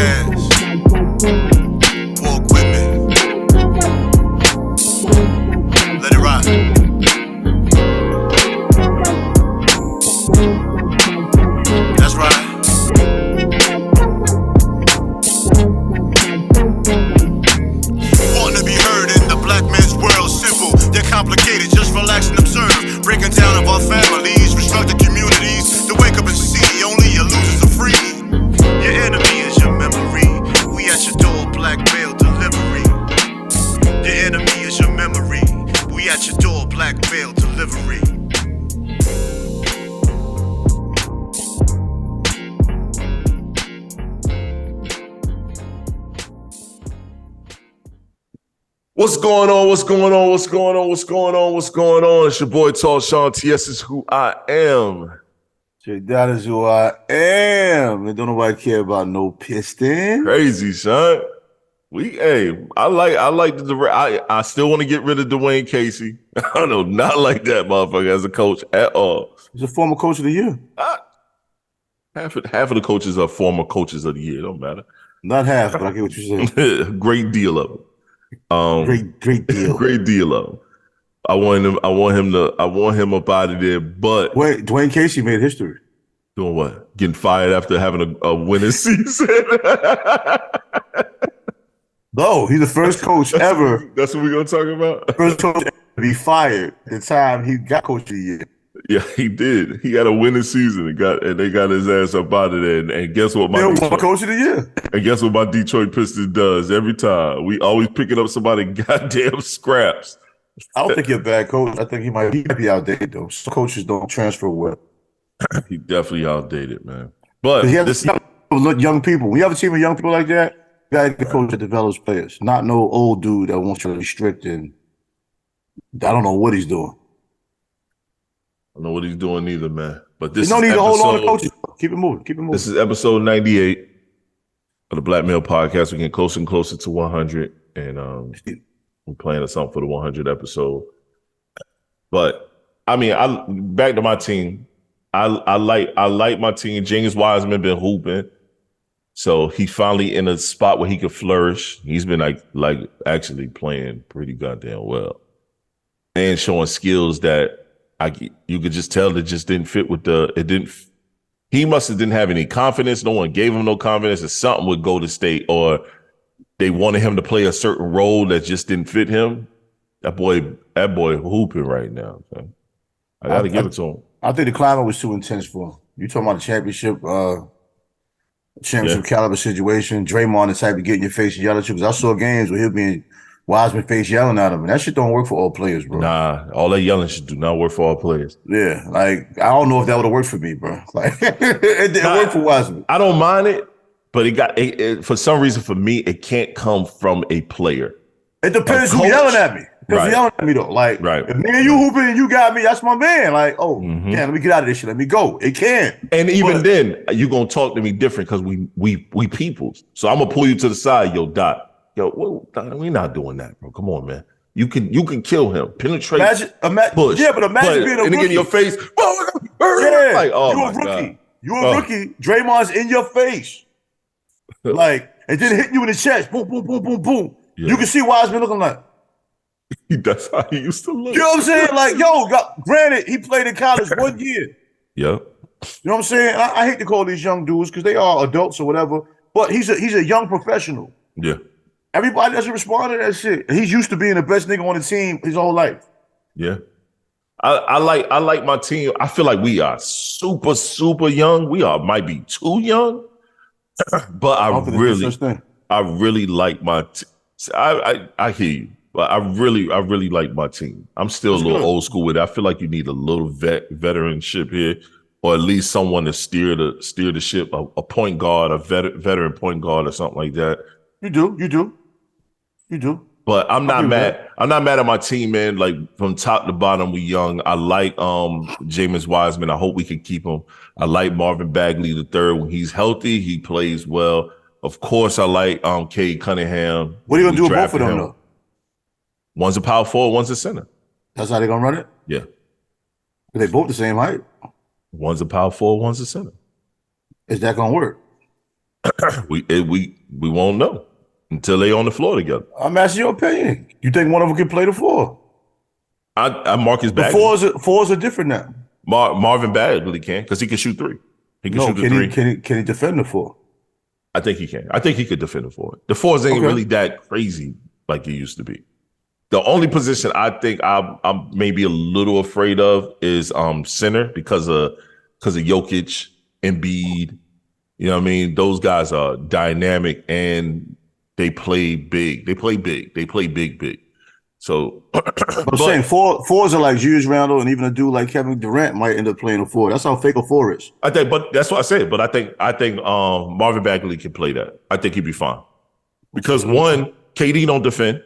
podcast. Walk with me. Let it ride. That's right. Wanting to be heard in the black man's world, simple, they're complicated, just relax and observe. Breaking down of our families, restructured communities, to wake up and see only your losers are free. Your enemy is your memory. We at your door, black mail delivery. Your enemy is your memory. We at your door, black mail delivery. What's going on? What's going on? What's going on? What's going on? What's going on? It's your boy TALLSHON. TS is who I am. Tre-Dot is who I am. And don't nobody care about no piston. Crazy, son. I still want to get rid of Dwayne Casey. I do not like that motherfucker as a coach at all. He's a former coach of the year. Half of the coaches are former coaches of the year. It don't matter. Not half, but I get what you're saying. Great deal of them. Great deal. Great deal of him. I want him up out of there. But wait, Dwayne Casey made history. Doing what? Getting fired after having a winning season. No, he's the first coach ever. That's what we're gonna talk about. First coach ever to be fired the time he got coach of the year. Yeah, he did. He had a winning season and they got his ass up out of there. And guess what? Coach of the year. And guess what my Detroit Pistons does every time? We always picking up somebody goddamn scraps. I don't think he's a bad coach. I think he might be outdated though. Some coaches don't transfer well. He definitely outdated, man. But he has young people. When you have a team of young people like that, you got to get a coach that develops players, not no old dude that wants to restrict and I don't know what he's doing. I don't know what he's doing either, man. But this you don't need to hold on to coaches. Keep it moving. Keep it moving. This is episode 98 of the Black Male Podcast. We're getting closer and closer to 100, and we're planning something for the 100 episode. But I mean, back to my team. I like my team. James Wiseman been hooping, so he's finally in a spot where he could flourish. He's been like actually playing pretty goddamn well, and showing skills that you could just tell it just didn't fit with he must have didn't have any confidence. No one gave him no confidence, or something would go to state, or they wanted him to play a certain role that just didn't fit him. That boy hooping right now. So I got to give it to him. I think the climate was too intense for him. You talking about a championship caliber situation. Draymond the type to get in your face and yell at you. Because I saw games where he'll be Wiseman face yelling at him. And that shit don't work for all players, bro. Nah, all that yelling shit do not work for all players. Yeah, like, I don't know if that would have worked for me, bro. Like, it didn't work for Wiseman. I don't mind it, but for some reason, for me, it can't come from a player. It depends who's yelling at me. Because he's yelling at me, though. Like, if me and you hooping and you got me, that's my man. Like, yeah, let me get out of this shit. Let me go. It can. And even then, you're going to talk to me different because we peoples. So I'm going to pull you to the side, yo, Dot. Yo, we're not doing that, bro. Come on, man. You can kill him, penetrate, push. Yeah, but imagine being a rookie. And in your face. Yeah, like, oh, you a rookie. God. You a rookie. Draymond's in your face. Like, and then hit you in the chest. Boom, boom, boom, boom, boom. Yeah. You can see Wiseman looking like. That's how he used to look. You know what I'm saying? Like, granted, he played in college 1 year. Yeah. You know what I'm saying? I hate to call these young dudes because they are adults or whatever, but he's a young professional. Yeah. Everybody doesn't respond to that shit. He's used to being the best nigga on the team his whole life. Yeah. I like my team. I feel like we are super, super young. We might be too young. But I really like my team. I hear you. But I really like my team. I'm still a little old school with it. I feel like you need a little veteranship here, or at least someone to steer the ship, a point guard, a veteran point guard, or something like that. You do. But I'm not mad. I'm not mad at my team, man. Like, from top to bottom, we young. I like James Wiseman. I hope we can keep him. I like Marvin Bagley III. When he's healthy, he plays well. Of course, I like Cade Cunningham. What are you gonna do with both of them, though? One's a power forward, one's a center. That's how they're gonna run it? Yeah. They both the same height. One's a power forward, one's a center. Is that gonna work? we won't know until they on the floor together. I'm asking your opinion. You think one of them can play the 4? I Marcus The Bagley. fours are different now. Marvin Bagley can because he can shoot 3. He can shoot the 3. Can he defend the 4? I think he can. I think he could defend the 4. The 4s ain't really that crazy like it used to be. The only position I think I'm maybe a little afraid of is center because of Jokic, Embiid. You know what I mean? Those guys are dynamic and they play big. They play big. So I'm saying fours are like Julius Randle, and even a dude like Kevin Durant might end up playing a 4. That's how fake a 4 is. I think, but that's what I said. But I think Marvin Bagley can play that. I think he'd be fine because one, KD don't defend.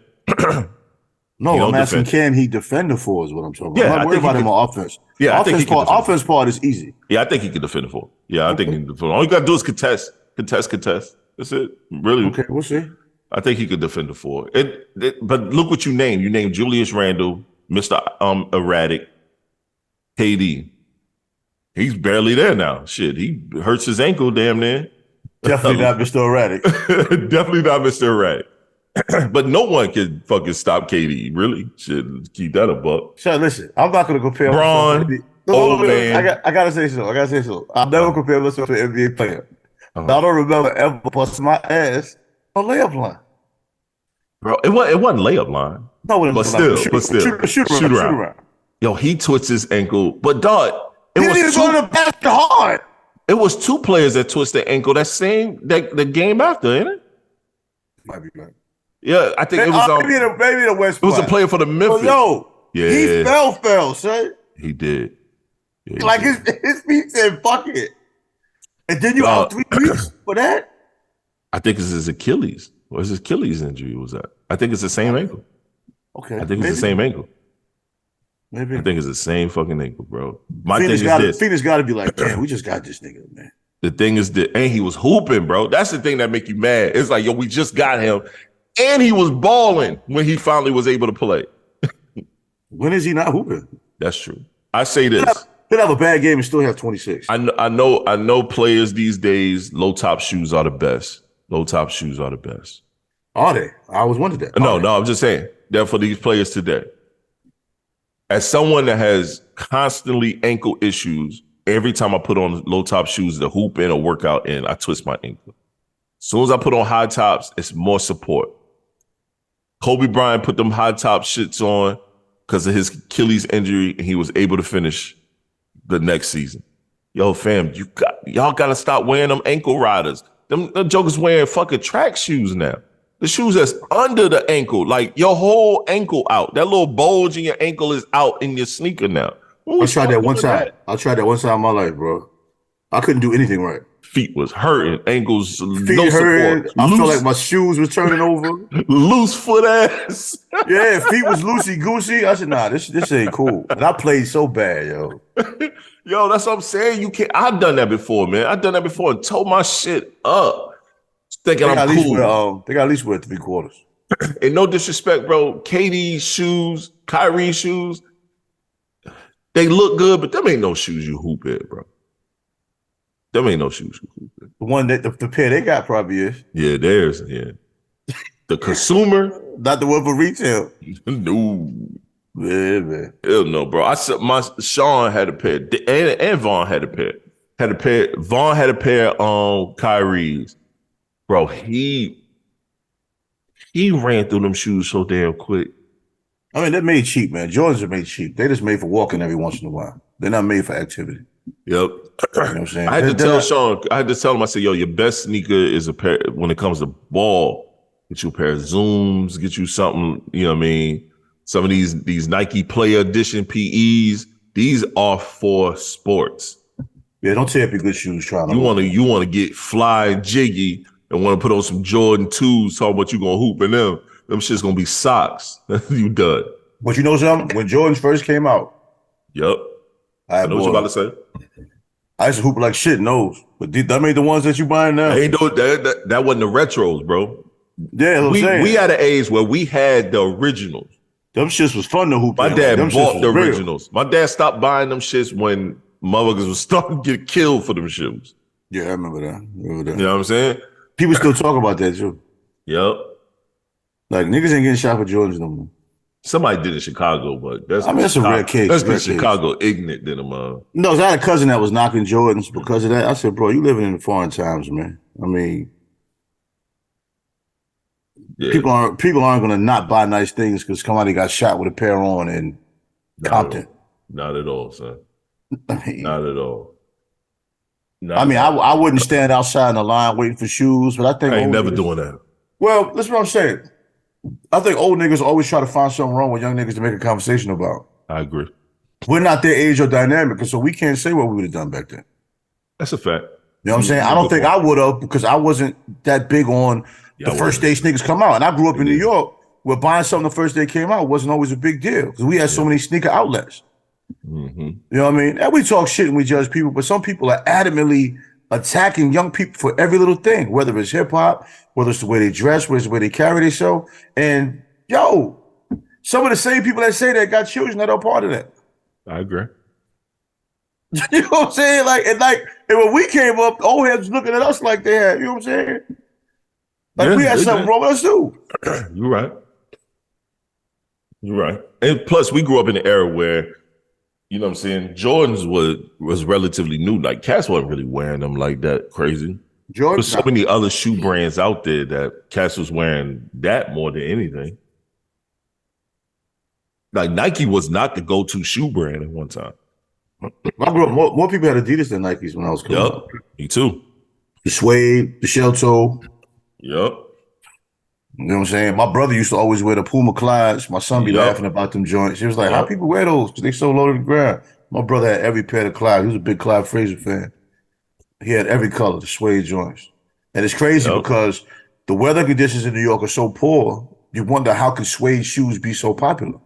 No, I'm asking, can he defend the 4 is what I'm talking about. Yeah, I'm not worried about him on offense. Yeah, offense part is easy. Yeah, I think he can defend the 4. Yeah, I think he can defend. All you got to do is contest. That's it. Really. Okay, we'll see. I think he could defend the 4. But look what you named. You named Julius Randle, Mr. Erratic, KD. He's barely there now. Shit, he hurts his ankle damn near. Definitely not Mr. Erratic. Definitely not Mr. Erratic. But no one can fucking stop KD. Really? Should keep that a buck. So listen, I'm not going to compare Braun, old man. I gotta say so. I'll never compare myself to an NBA player. I don't remember ever busting my ass on layup line. Bro, it wasn't layup line. No, but still. Shoot around. Yo, he twists his ankle. But dog, he didn't even go to the basket hard. It was 2 players that twisted their ankle the game after, ain't it? Might be right. Yeah, I think it was maybe the West. It was a player for the Memphis. He fell, son. He did. Yeah, like his feet said, "Fuck it," and then you out 3 weeks for that. I think it's his Achilles. Or his Achilles injury was that? I think it's the same ankle. Okay, I think it's the same ankle. Maybe I think it's the same fucking ankle, bro. Phoenix got to be like, man, we just got this nigga, man. The thing is that, and he was hooping, bro. That's the thing that make you mad. It's like, yo, we just got him, and he was balling when he finally was able to play. When is he not hooping? That's true. I say this. He'll have a bad game and still have 26. I know players these days, low top shoes are the best. Low top shoes are the best. Are they? I always wondered that. No, I'm just saying. They're for these players today. As someone that has constantly ankle issues, every time I put on low top shoes to hoop in or work out in, I twist my ankle. As soon as I put on high tops, it's more support. Kobe Bryant put them high top shits on because of his Achilles injury, and he was able to finish the next season. Yo, fam, y'all got to stop wearing them ankle riders. Them jokers wearing fucking track shoes now. The shoes that's under the ankle, like your whole ankle out. That little bulge in your ankle is out in your sneaker now. I tried that one time. I tried that one time in my life, bro. I couldn't do anything right. Feet was hurting, ankles, feet no hurting. support. I felt like my shoes was turning over. Loose foot ass. Yeah, feet was loosey goosey. I said, nah, this ain't cool. And I played so bad, yo. Yo, that's what I'm saying. You can't. I've done that before, man. I've done that before and tore my shit up. Thinking I'm cool. They got at least wear 3/4. And no disrespect, bro. KD's shoes, Kyrie's shoes, they look good, but them ain't no shoes you hoop in, bro. Them ain't no shoes you hoop in. The one that the pair they got probably is. Yeah, theirs. Yeah. The consumer, not the one for retail. No. Yeah, man. Hell no, bro. Sean had a pair, and Vaughn had a pair. Vaughn had a pair on Kyrie's. Bro, he ran through them shoes so damn quick. I mean, they're made cheap, man. Jordans are made cheap. They're just made for walking every once in a while. They're not made for activity. Yep. You know what I'm saying? I had to tell him, I said, yo, your best sneaker is a pair, when it comes to ball, get you a pair of Zooms, get you something, you know what I mean? Some of these Nike Player Edition PEs, these are for sports. Yeah, don't tear up your good shoes trying to. You want to get fly jiggy and want to put on some Jordan 2s, talking about you going to hoop in them. Them shit's going to be socks. You done. But you know something? When Jordans first came out. Yep. I know what you're about to say. I used to hoop like shit in those. But that made the ones that you buying now. Ain't that wasn't the retros, bro. Yeah, we had an age where we had the originals. Them shits was fun to hoop. My dad bought the originals. My dad stopped buying them shits when motherfuckers was starting to get killed for them shoes. Yeah, I remember that. You know what I'm saying? People still talk about that too. Yep. Like niggas ain't getting shot for Jordans no more. Somebody did in Chicago, but that's I mean, that's a rare case. That's Rare because Chicago ignorant than them. No, I had a cousin that was knocking Jordans because of that. I said, bro, you living in the foreign times, man. I mean, Yeah. people aren't gonna not buy nice things because somebody got shot with a pair on in Compton. Not at all, son. I mean, not at all. I wouldn't stand outside in the line waiting for shoes, but I think I ain't never doing that. Well, that's what I'm saying. I think old niggas always try to find something wrong with young niggas to make a conversation about. I agree. We're not their age or dynamic, so we can't say what we would have done back then. That's a fact. You know what I'm saying? I don't think I would have because I wasn't that big on the first day sneakers come out. And I grew up in New York where buying something the first day came out wasn't always a big deal because we had so many sneaker outlets. Mm-hmm. You know what I mean? And we talk shit and we judge people, but some people are adamantly attacking young people for every little thing, whether it's hip hop, whether it's the way they dress, whether it's the way they carry themselves. And yo, some of the same people that say that got children that are part of that. I agree. You know what I'm saying? And when we came up, old heads looking at us like they had, you know what I'm saying? Like we had something wrong with us too. You're right. You're right. And plus, we grew up in an era where, you know what I'm saying, Jordans was relatively new. Like, cats wasn't really wearing them like that crazy. There's so many other shoe brands out there that cats was wearing that more than anything. Like, Nike was not the go-to shoe brand at one time. I grew up, more people had Adidas than Nikes when I was coming up. Me too. The suede, the shell toe. Yep. You know what I'm saying? My brother used to always wear the Puma Clydes. My son be laughing about them joints. He was like, how people wear those? Because they so low to the ground. My brother had every pair of Clyde. He was a big Clyde Frazier fan. He had every color, the suede joints. And it's crazy because the weather conditions in New York are so poor, you wonder how could suede shoes be so popular?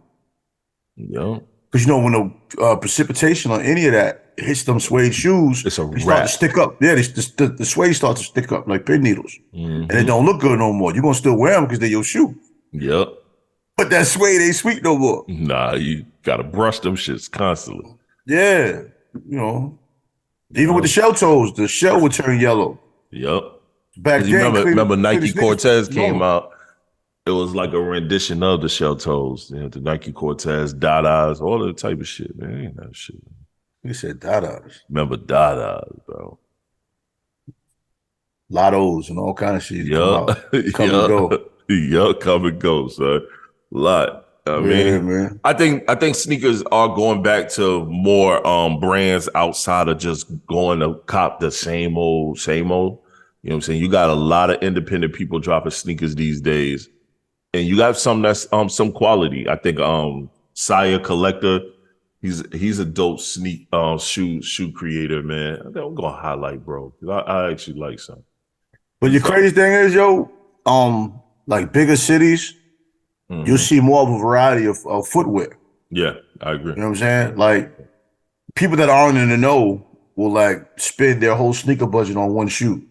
Yeah. Because, you know, when the precipitation on any of that hits them suede shoes, they start to stick up. Yeah, the suede starts to stick up like pin needles. Mm-hmm. And it don't look good no more. You're going to still wear them because they're your shoe. Yep. But that suede ain't sweet no more. Nah, you got to brush them shits constantly. Yeah. You know, even with the shell toes, the shell would turn yellow. Yep. Back then, remember Nike Cortez came out. It was like a rendition of the shell toes. You know, the Nike Cortez, Dadas, all that type of shit, man. Ain't that shit. You said Dadas. Remember Dadas, bro. Lottos and all kind of shit. Come and go. Yup, come and go, son. Lot. I mean, man. I think sneakers are going back to more brands outside of just going to cop the same old. You know what I'm saying? You got a lot of independent people dropping sneakers these days. And you got some that's some quality. I think Saya Collector, he's a dope shoe creator, man. I'm gonna highlight, bro. I actually like some. But the crazy thing is, yo, like bigger cities, you'll see more of a variety of footwear. Yeah, I agree. You know what I'm saying? Like people that aren't in the know will like spend their whole sneaker budget on one shoe.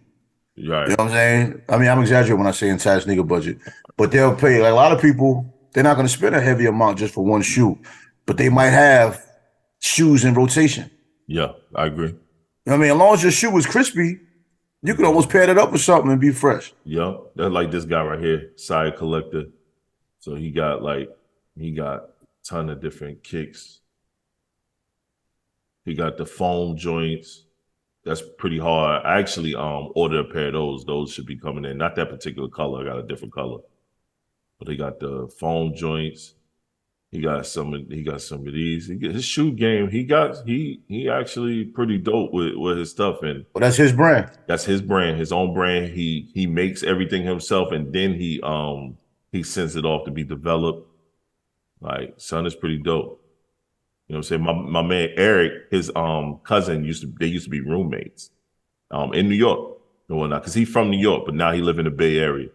Right. You know what I'm saying? I mean, I'm exaggerating when I say entire sneaker budget, but they'll pay, like a lot of people, they're not going to spend a heavy amount just for one shoe, but they might have shoes in rotation. Yeah, I agree. You know what I mean? As long as your shoe is crispy, you can almost pair that up with something and be fresh. Yeah, that's like this guy right here, Side Collector. So he got a ton of different kicks. He got the foam joints. That's pretty hard. I actually ordered a pair of those. Those should be coming in. Not that particular color. I got a different color. But they got the foam joints. He got some of these. His shoe game. He actually pretty dope with his stuff. And well, that's his brand. That's his brand. His own brand. He makes everything himself, and then he sends it off to be developed. Like, son is pretty dope. You know what I'm saying? My man Eric, his cousin used to be roommates in New York and whatnot, because he's from New York, but now he live in the Bay Area.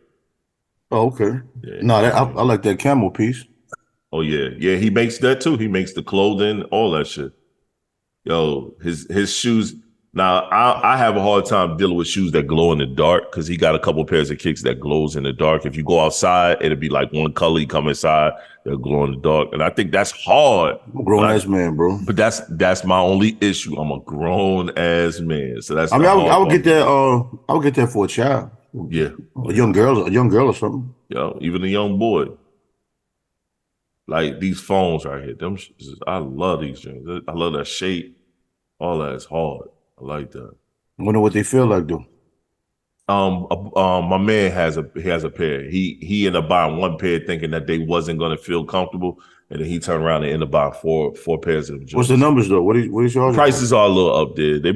Oh, okay. Yeah. No, I like that camel piece. Oh yeah, yeah. He makes that too. He makes the clothing, all that shit. Yo, his shoes. Now, I have a hard time dealing with shoes that glow in the dark because he got a couple pairs of kicks that glows in the dark. If you go outside, it'll be like one color. You come inside, they'll glow in the dark. And I think that's hard. I'm a grown-ass man, bro. But that's my only issue. I'm a grown-ass man. So that's I mean, I would get that. I would get that for a child. Yeah. A young girl or something. Yo, even a young boy. Like these phones right here. I love these things. I love that shape. All that is hard. I like that. I wonder what they feel like, though. My man has a pair. He ended up buying one pair thinking that they wasn't gonna feel comfortable, and then he turned around and ended up buying four pairs of them. What's the numbers though? What is yours? Prices are a little up there. They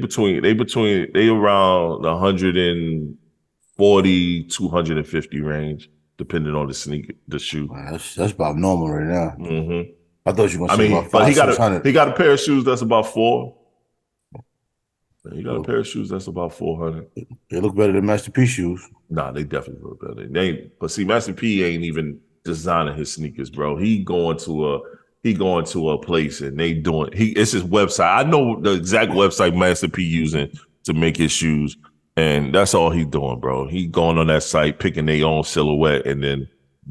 around 140, 250 range, depending on the shoe. Man, that's about normal right now. Mm-hmm. I thought you were gonna say about but 500. he got a pair of shoes that's about $400. You got a pair of shoes that's about $400. They look better than Master P shoes. Nah, they definitely look better. But see, Master P ain't even designing his sneakers, bro. He going to a place and it's his website. I know the exact website Master P using to make his shoes, and that's all he doing, bro. He going on that site, picking their own silhouette, and then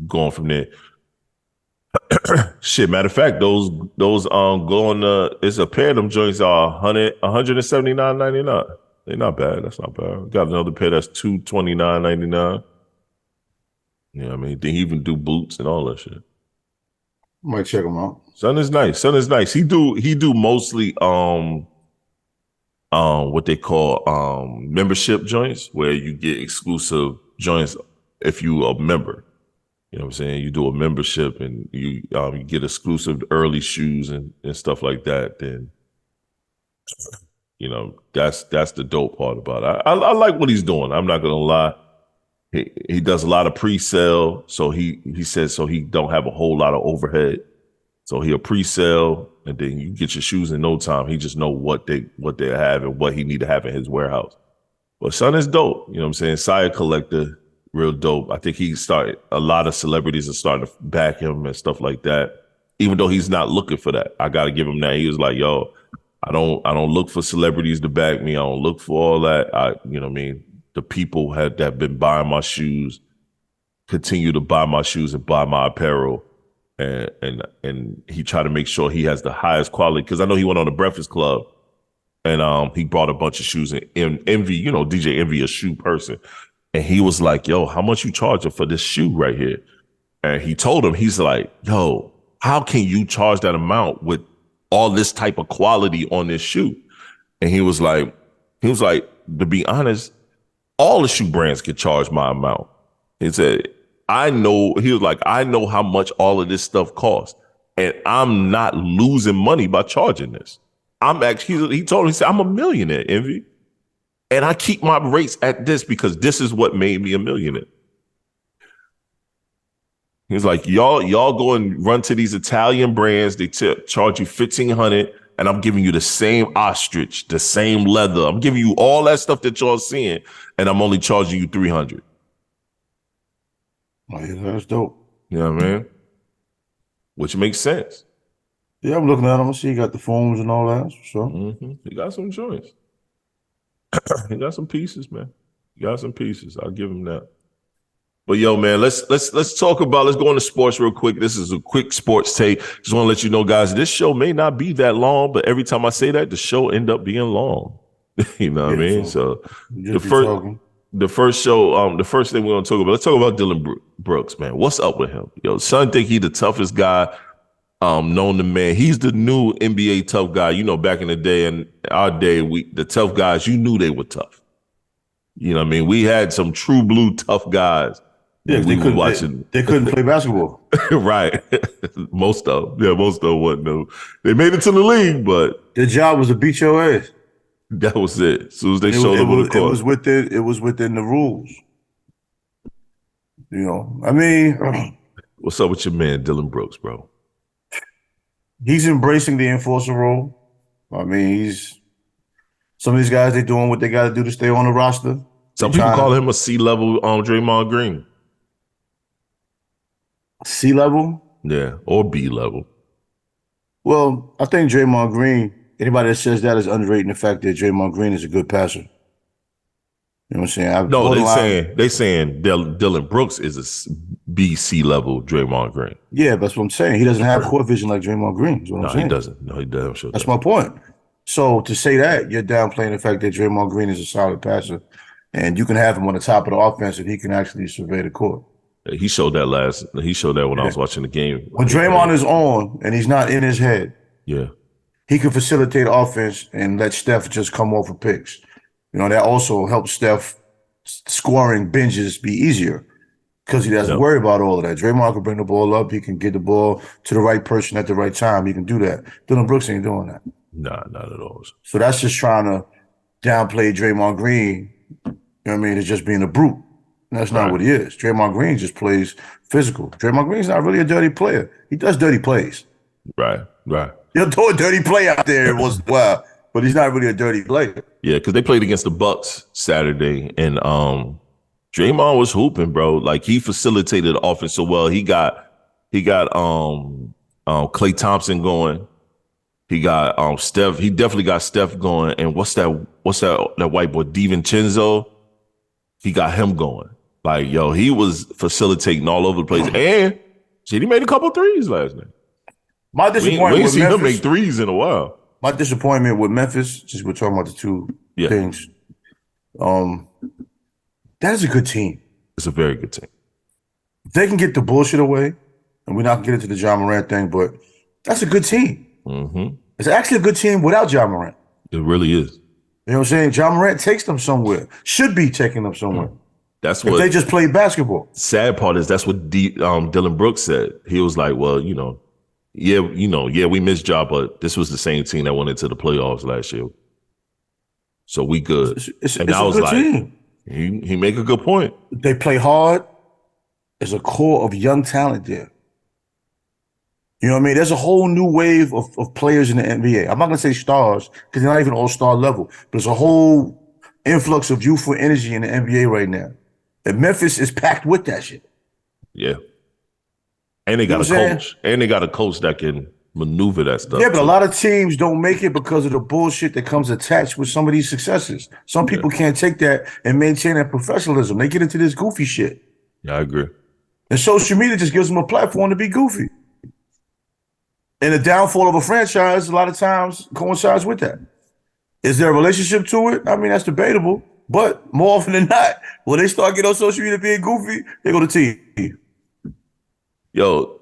going from there. Shit, matter of fact, those going it's a pair of them joints are $179.99. They're not bad. That's not bad. Got another pair that's $229.99. You know what I mean? They even do boots and all that shit. Might check them out. Son is nice. He do mostly what they call membership joints where you get exclusive joints if you a member. You know what I'm saying? You do a membership and you get exclusive early shoes and stuff like that. Then, you know, that's the dope part about it. I like what he's doing. I'm not gonna lie. He does a lot of pre-sale, so he says so he don't have a whole lot of overhead. So he'll pre-sale and then you get your shoes in no time. He just know what they have and what he need to have in his warehouse. But son is dope. You know what I'm saying? Sire collector. Real dope. I think a lot of celebrities are starting to back him and stuff like that, even though he's not looking for that. I got to give him that. He was like, yo, I don't look for celebrities to back me. I don't look for all that. You know what I mean? The people that have been buying my shoes continue to buy my shoes and buy my apparel. And he tried to make sure he has the highest quality. Cause I know he went on the Breakfast Club and he brought a bunch of shoes and Envy, you know, DJ Envy, a shoe person. And he was like, yo, how much you charging for this shoe right here? And he told him, he's like, yo, how can you charge that amount with all this type of quality on this shoe? And he was like, to be honest, all the shoe brands could charge my amount. He said, I know how much all of this stuff costs. And I'm not losing money by charging this. He told me, he said, I'm a millionaire, Envy. And I keep my rates at this because this is what made me a millionaire. He was like, y'all go and run to these Italian brands. They charge you $1,500, and I'm giving you the same ostrich, the same leather. I'm giving you all that stuff that y'all seeing, and I'm only charging you $300. Oh, yeah, that's dope. You know what I mean? Which makes sense. Yeah, I'm looking at him. I see he got the phones and all that. So He got some joints. He got some pieces, man. He got some pieces. I'll give him that. But yo, man, let's talk about. Let's go into sports real quick. This is a quick sports take. Just want to let you know, guys, this show may not be that long, but every time I say that, the show end up being long. You know what I mean? So the first thing we're gonna talk about. Let's talk about Dillion Brooks, man. What's up with him? Yo, son, think he the toughest guy known to man. He's the new NBA tough guy. You know, back in the day, in our day, the tough guys, you knew they were tough. You know what I mean? We had some true blue tough guys. Yeah, they couldn't play basketball. Right. Most of them wasn't. No. They made it to the league, but their job was to beat your ass. That was it. As soon as they showed up on the court. It was within the rules. You know, I mean, what's up with your man, Dillion Brooks, bro? He's embracing the enforcer role. I mean, some of these guys, they're doing what they got to do to stay on the roster. Some people call him a C-level Draymond Green. C-level? Yeah, or B-level. Well, I think Draymond Green Anybody that says that is underrating the fact that Draymond Green is a good passer. You know what I'm saying? No, they saying Dillon Brooks is a BC level Draymond Green. Yeah, that's what I'm saying. He doesn't have court vision like Draymond Green. Is what I'm saying. He doesn't. No, he doesn't. Sure that's my point. So to say that, you're downplaying the fact that Draymond Green is a solid passer, and you can have him on the top of the offense if he can actually survey the court. He showed that He showed that when I was watching the game. When Draymond is on and he's not in his head, he can facilitate offense and let Steph just come off of picks. You know, that also helps Steph scoring binges be easier because he doesn't worry about all of that. Draymond can bring the ball up. He can get the ball to the right person at the right time. He can do that. Dillon Brooks ain't doing that. Nah, not at all. So that's just trying to downplay Draymond Green, you know what I mean, as just being a brute. And that's not what he is. Draymond Green just plays physical. Draymond Green's not really a dirty player. He does dirty plays. Right. He'll throw a dirty play out there once in a while, but he's not really a dirty player. Yeah, because they played against the Bucks Saturday, and Draymond was hooping, bro. Like, he facilitated the offense so well. He got Klay Thompson going. He got Steph. He definitely got Steph going. And what's that white boy, DiVincenzo? He got him going. Like, yo, he was facilitating all over the place. And shit, he made a couple threes last night. My disappointment we ain't with seen Memphis, him make threes in a while. My disappointment with Memphis, since we're talking about the two things, that is a good team. It's a very good team. If they can get the bullshit away, and we're not going to get into the John Morant thing, but that's a good team. Mm-hmm. It's actually a good team without John Morant. It really is. You know what I'm saying? John Morant takes them somewhere. Should be taking them somewhere. That's what if they just play basketball. Sad part is that's what Dillon Brooks said. He was like, well, we missed Ja, but this was the same team that went into the playoffs last year. So we good. It's a good team. He make a good point. They play hard. There's a core of young talent there. You know what I mean? There's a whole new wave of players in the NBA. I'm not going to say stars because they're not even all-star level, but there's a whole influx of youthful energy in the NBA right now. And Memphis is packed with that shit. Yeah. And they got a coach. And they got a coach that can maneuver that stuff. Yeah, but a lot of teams don't make it because of the bullshit that comes attached with some of these successes. Some people can't take that and maintain that professionalism. They get into this goofy shit. Yeah, I agree. And social media just gives them a platform to be goofy. And the downfall of a franchise a lot of times coincides with that. Is there a relationship to it? I mean, that's debatable. But more often than not, when they start getting on social media being goofy, they go to team. Yo,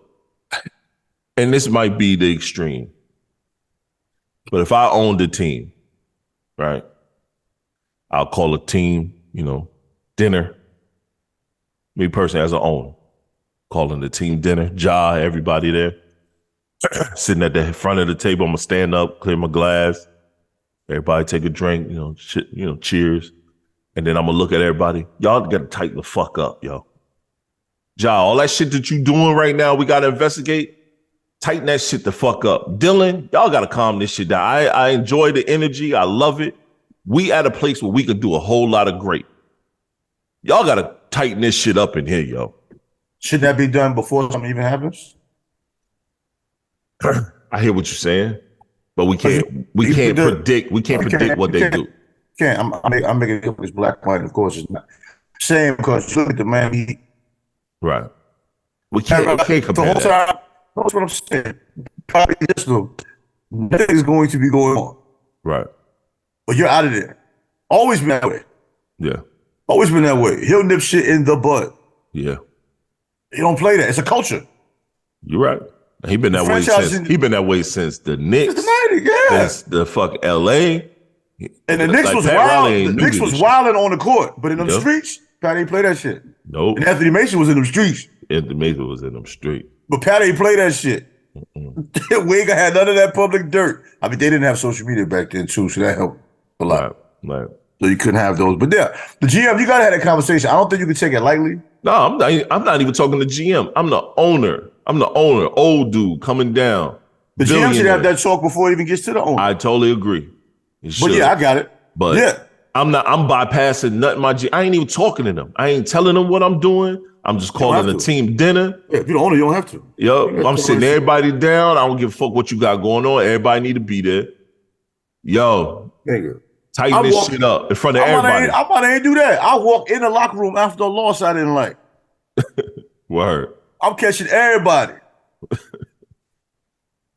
and this might be the extreme, but if I owned a team, right, I'll call a team, dinner. Me personally, as an owner, calling the team dinner, Ja, everybody there. Sitting at the front of the table, I'm gonna stand up, clear my glass. Everybody take a drink, cheers. And then I'm gonna look at everybody. Y'all gotta tighten the fuck up, yo. Ja, all that shit that you doing right now, we gotta investigate. Tighten that shit the fuck up. Dillion, y'all gotta calm this shit down. I enjoy the energy. I love it. We at a place where we could do a whole lot of great. Y'all gotta tighten this shit up in here, yo. Should that be done before something even happens? I hear what you're saying, but we can't predict what they do. I'm making it this black white, of course it's not. Same because look at the man. Right. We can't compare the whole time. That's what I'm saying. Probably this though. Nothing is going to be going on. Right. But you're out of there. Always been that way. Yeah. Always been that way. He'll nip shit in the bud. Yeah. He don't play that. It's a culture. You're right. He been that way since the Knicks. Since the fuck LA. And the Knicks was wild. The Knicks was wilding on the court, but in them streets, Pat ain't play that shit. Nope. And Anthony Mason was in them streets. Anthony Mason was in them streets. But Pat ain't play that shit. Wigga had none of that public dirt. I mean, they didn't have social media back then too, so that helped a lot. Right. So you couldn't have those. But yeah, the GM, you gotta have that conversation. I don't think you can take it lightly. No, I'm not even talking to GM. I'm the owner. Old dude coming down. The GM should have that talk before it even gets to the owner. I totally agree. But yeah, I got it. But yeah. I'm bypassing nothing. I ain't even talking to them. I ain't telling them what I'm doing. I'm just calling the team dinner. Yeah, if you're the owner, you don't have to. Yo, I'm sitting everybody down. I don't give a fuck what you got going on. Everybody need to be there. Yo, Nigga. tighten this shit up in front of everybody. I'm about to ain't do that. I walk in the locker room after a loss I didn't like. Word. I'm catching everybody.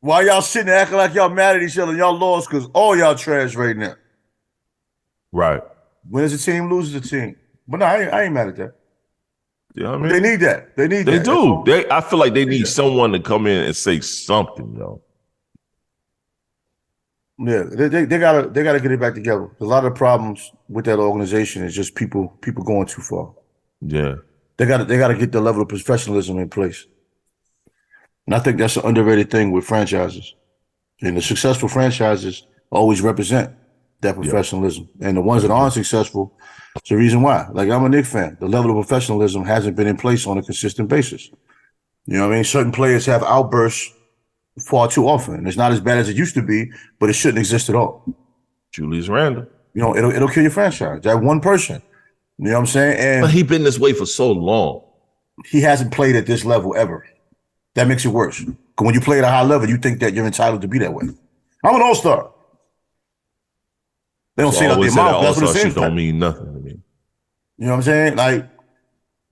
While y'all sitting there acting like y'all mad at each other, y'all lost because all y'all trash right now. Right. Wins a team, loses a team. But no, I ain't mad at that. You know what I mean? They need that. They need that. They do. I feel like they need someone to come in and say something, yo. Yeah, they gotta get it back together. A lot of the problems with that organization is just people going too far. Yeah. They gotta get the level of professionalism in place. And I think that's an underrated thing with franchises. And the successful franchises always represent that professionalism. Yeah. And the ones that aren't successful, it's the reason why. Like, I'm a Knicks fan. The level of professionalism hasn't been in place on a consistent basis. You know what I mean? Certain players have outbursts far too often. It's not as bad as it used to be, but it shouldn't exist at all. Julius Randle. You know, it'll kill your franchise. That one person. You know what I'm saying? And but he's been this way for so long. He hasn't played at this level ever. That makes it worse. Because when you play at a high level, you think that you're entitled to be that way. I'm an all-star. They don't say that their mouth. That's what it seems like. Don't mean nothing to me. You know what I'm saying? Like,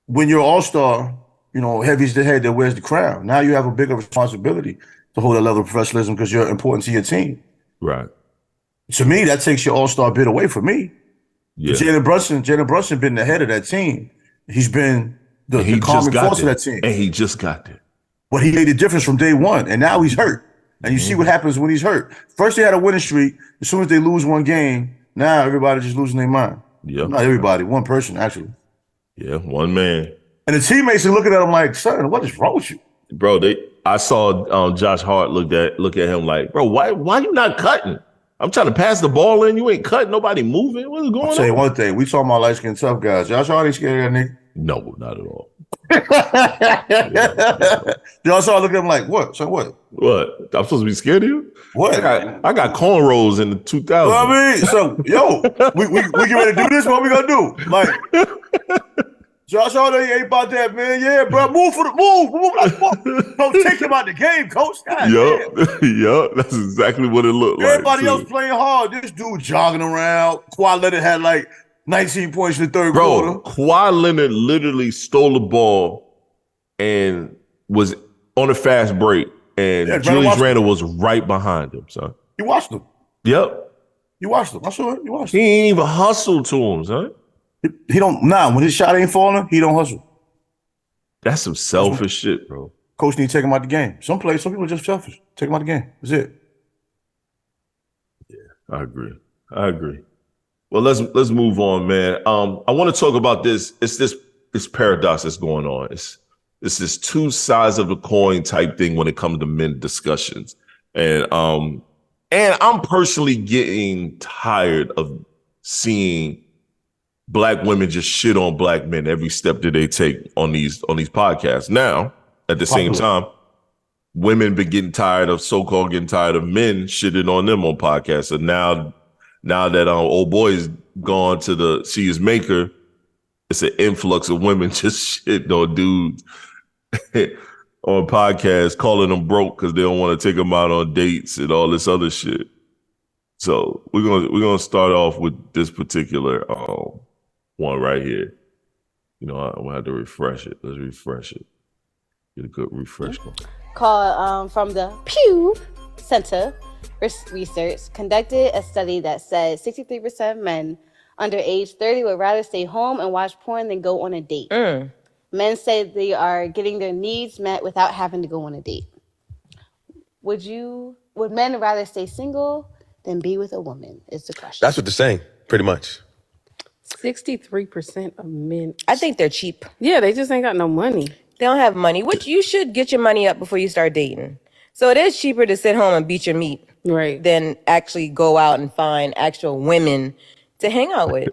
when you're an all-star, you know, heavy's the head that wears the crown. Now you have a bigger responsibility to hold a level of professionalism because you're important to your team. Right. To me, that takes your all-star bid away from me. Yeah. Jalen Brunson been the head of that team. He's been the calming force of that team. And he just got there. But he made a difference from day one, and now he's hurt. And you see what happens when he's hurt. First, they had a winning streak. As soon as they lose one game, now everybody's just losing their mind. Yeah. Not everybody, one person, actually. Yeah, one man. And the teammates are looking at him like, son, what is wrong with you? Bro, I saw Josh Hart look at him like, bro, why you not cutting? I'm trying to pass the ball in. You ain't cutting. Nobody moving. What's going on? I'll tell you one thing. We talking about light-skinned tough guys. Josh Hart ain't scared of that nigga. No, not at all. Y'all saw looking at him like, what? So what? What? I'm supposed to be scared of you? What? I got cornrows in the 2000s. Well, I mean, so, yo, we get ready to do this? What we gonna do? Like, Josh Hart ain't about that, man. Yeah, bro, move for the move. Like, don't take him out the game, coach. Yup, that's exactly what it looked like. Everybody else playing hard. This dude jogging around. Kawhi Leonard had like 19 points in the third quarter. Kawhi Leonard literally stole the ball and was on a fast break, and Julius Randle was right behind him, son. You watched him. Yep. You watched him. I saw it. You watched him. He ain't even hustle to him, son. He don't, when his shot ain't falling, he don't hustle. That's some selfish shit, bro. Coach need to take him out the game. Some people are just selfish. Take him out the game. That's it. Yeah, I agree. Well, let's move on, man. I want to talk about this. It's this paradox that's going on. It's this two sides of the coin type thing when it comes to men discussions. And I'm personally getting tired of seeing Black women just shit on Black men every step that they take on these podcasts. Now, at the same time, women been getting tired of men shitting on them on podcasts. And now that old boy's gone to see his maker, it's an influx of women just shitting on dudes on podcasts, calling them broke because they don't want to take them out on dates and all this other shit. So we're gonna start off with this particular one right here. You know, I'm gonna have to refresh it. Let's refresh it. Get a good refresh going. Call from the Pew Center Research conducted a study that said 63% of men under age 30 would rather stay home and watch porn than go on a date. Men say they are getting their needs met without having to go on a date. Would men rather stay single than be with a woman is the question. That's what they're saying, pretty much. 63% of men. I think they're cheap. Yeah, they just ain't got no money. They don't have money, which you should get your money up before you start dating. So it is cheaper to sit home and beat your meat than actually go out and find actual women to hang out with.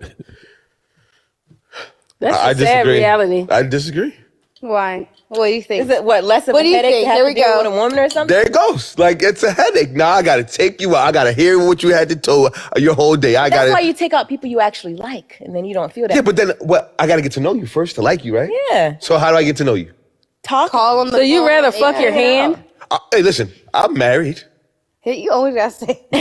That's a sad reality. I disagree. Why? What do you think? Is it less of a headache to have to deal with a woman or something? There it goes. Like, it's a headache. Now I got to take you out. I got to hear what you had to tell your whole day. That's why you take out people you actually like, and then you don't feel that. Yeah, but then I got to get to know you first to like you, right? Yeah. So how do I get to know you? Call on the So you rather fuck your hand? Hey, listen, I'm married. You always gotta say. Okay, so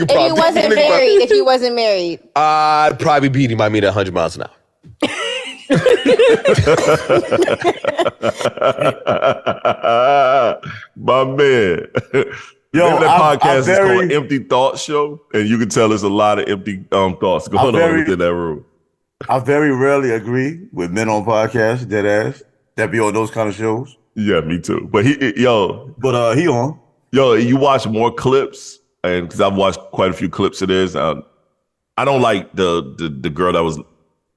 if you wasn't married, I'd probably beat him by me at 100 miles an hour. My man. Yo, that podcast is called Empty Thoughts Show, and you can tell there's a lot of empty thoughts going on within that room. I very rarely agree with men on podcasts, dead ass, that be on those kind of shows. Yeah, me too. But he on. Yo, you watch more clips, and because I've watched quite a few clips of this. I don't like the girl that was.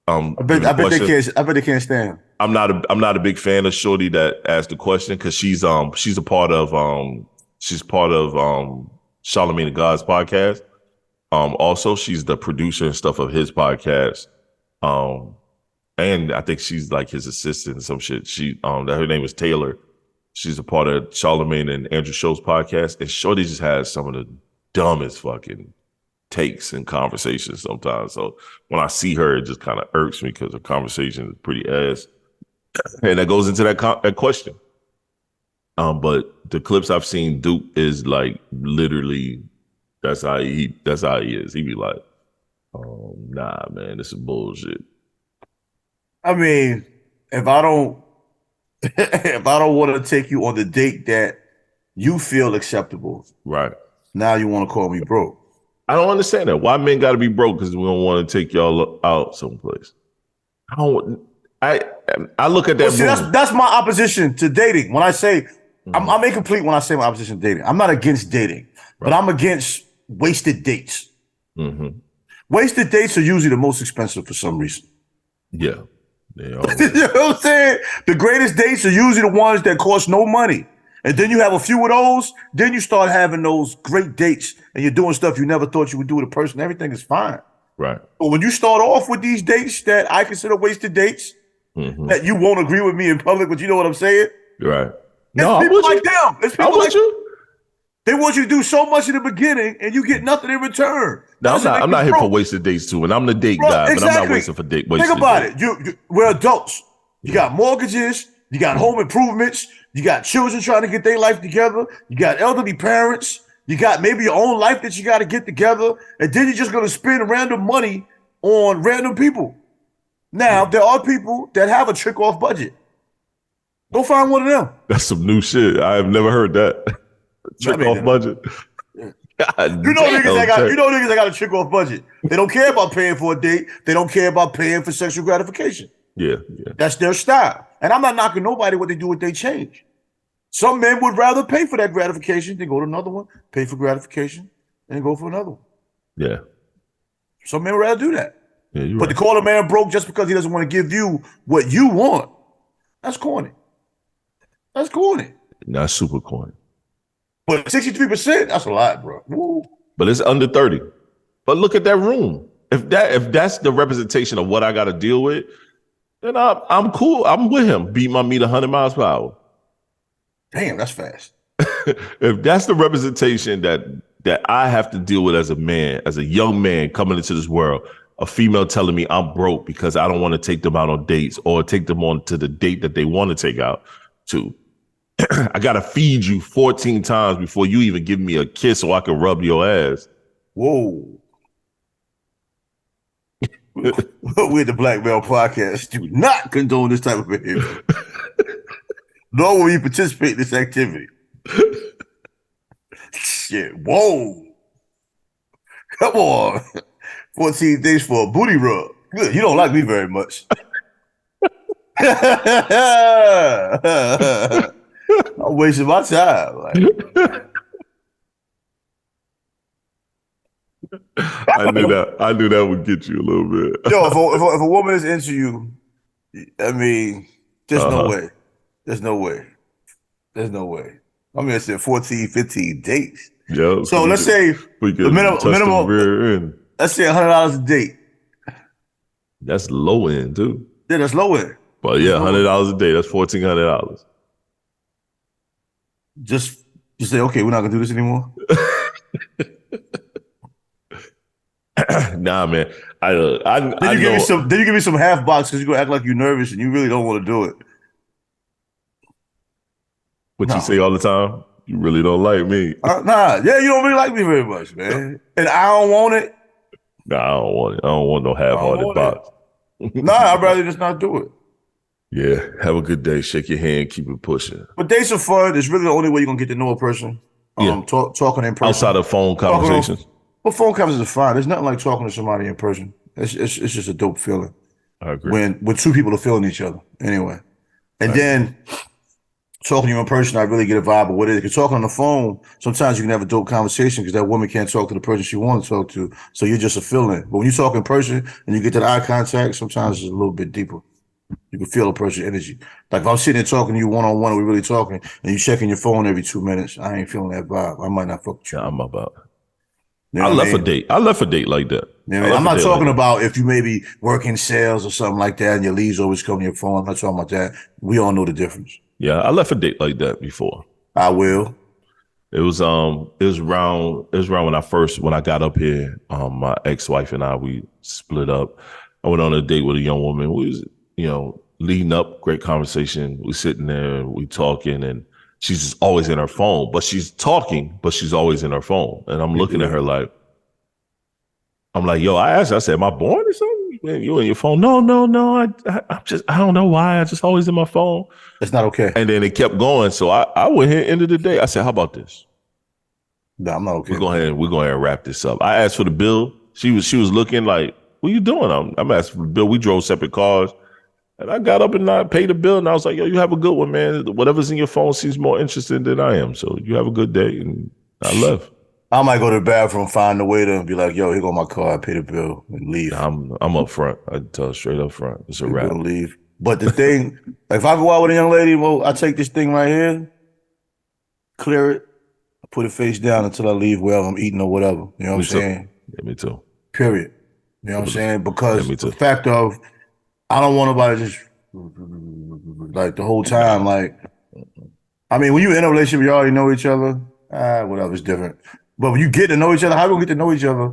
I bet they can't stand. I'm not a big fan of Shorty that asked the question because she's a part of Charlamagne the God's podcast. Also, she's the producer and stuff of his podcast. And I think she's like his assistant and some shit. Her name is Taylor. She's a part of Charlamagne and Andrew Schultz's podcast. And Shorty just has some of the dumbest fucking takes and conversations sometimes. So when I see her, it just kind of irks me because her conversation is pretty ass. And that goes into that question. But the clips I've seen, Duke is like literally, that's how he is. He be like, oh, nah, man, this is bullshit. I mean, if I don't want to take you on the date that you feel acceptable, right? Now you want to call me broke. I don't understand that. Why men got to be broke because we don't want to take y'all out someplace? I look at that. See, that's my opposition to dating. When I say I'm incomplete when I say my opposition to dating. I'm not against dating, but I'm against wasted dates. Mm-hmm. Wasted dates are usually the most expensive for some reason. Yeah. You know what I'm saying? The greatest dates are usually the ones that cost no money. And then you have a few of those, then you start having those great dates and you're doing stuff you never thought you would do with a person. Everything is fine. Right. But when you start off with these dates that I consider wasted dates, that you won't agree with me in public, but you know what I'm saying? Right. No, people like them. It's people like you. They want you to do so much in the beginning and you get nothing in return. No, I'm not here for wasted dates too, and I'm the date guy, but I'm not wasting for date. Think about it. We're adults. You got mortgages. You got home improvements. You got children trying to get their life together. You got elderly parents. You got maybe your own life that you got to get together. And then you're just going to spend random money on random people. Now, there are people that have a trick-off budget. Go find one of them. That's some new shit. I have never heard that. Trick-off budget. You know niggas that got a trick-off budget. They don't care about paying for a date. They don't care about paying for sexual gratification. Yeah. That's their style. And I'm not knocking nobody what they do with their change. Some men would rather pay for that gratification than go to another one, pay for gratification, and go for another one. Yeah. Some men would rather do that. Yeah, but to call a man broke just because he doesn't want to give you what you want, that's corny. That's corny. That's super corny. But 63%, that's a lot, bro. Woo. But it's under 30. But look at that room. If that's the representation of what I got to deal with, then I'm cool. I'm with him. Beat my meat 100 miles per hour. Damn, that's fast. If that's the representation that I have to deal with as a man, as a young man coming into this world, a female telling me I'm broke because I don't want to take them out on dates or take them on to the date that they want to take out to. I got to feed you 14 times before you even give me a kiss so I can rub your ass. Whoa. We're the Black Male Podcast. Do not condone this type of behavior. Nor will we participate in this activity. Shit. Whoa. Come on. 14 days for a booty rub. Good. You don't like me very much. I'm wasting my time. I knew that would get you a little bit. Yo, if a woman is into you, I mean, there's no way. There's no way. There's no way. I mean, I said 14, 15 dates. Yeah. So let's say the minimum. Let's say $100 a date. That's low end too. Yeah, that's low end. But yeah, $100 a day. That's $1,400. Just say, okay, we're not gonna do this anymore. Nah, man. Then you give me some half box because you're gonna act like you're nervous and you really don't want to do it. What you say all the time? You really don't like me. Yeah, you don't really like me very much, man. And I don't want it. Nah, I don't want it. I don't want no half-hearted box. Nah, I'd rather just not do it. Yeah, have a good day. Shake your hand, keep it pushing. But dates are fun. It's really the only way you're gonna get to know a person. Talking in person. Outside of phone conversations. Well, phone conversations are fine. There's nothing like talking to somebody in person. It's just a dope feeling. I agree. When two people are feeling each other. Anyway. And then talking to you in person, I really get a vibe of what it is. Because talking on the phone, sometimes you can have a dope conversation because that woman can't talk to the person she wants to talk to. So you're just a feeling. But when you talk in person and you get that eye contact, sometimes it's a little bit deeper. You can feel a person's energy. Like if I'm sitting there talking to you one-on-one and we're really talking and you checking your phone every 2 minutes, I ain't feeling that vibe. I might not fuck with you. Yeah, I'm about it. You know I left a date. I left a date like that. You know I'm not talking about if you maybe work in sales or something like that and your leads always come to your phone. I'm not talking about that. We all know the difference. Yeah, I left a date like that before. I will. It was around when I got up here. My ex-wife and I, we split up. I went on a date with a young woman. We was, leading up, great conversation. We sitting there, we talking, and she's just always in her phone. But she's talking, but she's always in her phone. And I'm looking at her like, I'm like, yo, I asked her, I said, am I bored or something? Man, you in your phone? No. I don't know why. I just always in my phone. That's not okay. And then it kept going. So I went here, end of the day. I said, how about this? No, I'm not okay. We're going ahead and wrap this up. I asked for the bill. She was looking like, what are you doing? I'm asking for the bill. We drove separate cars. And I got up and I paid the bill. And I was like, yo, you have a good one, man. Whatever's in your phone seems more interesting than I am. So you have a good day. And I left. I might go to the bathroom, find the waiter, and be like, yo, here go my car. I pay the bill and leave. I'm up front. I tell her straight up front. It's a wrap. Leave. But the thing, if I go out with a young lady, well, I take this thing right here, clear it, put it face down until I leave wherever I'm eating or whatever. You know what I'm saying? Yeah, me too. Period. You know what I'm saying? Because the fact of, I don't want nobody just like the whole time. Like, I mean, when you're in a relationship, you already know each other. Whatever, it's different. But when you get to know each other, how do we get to know each other?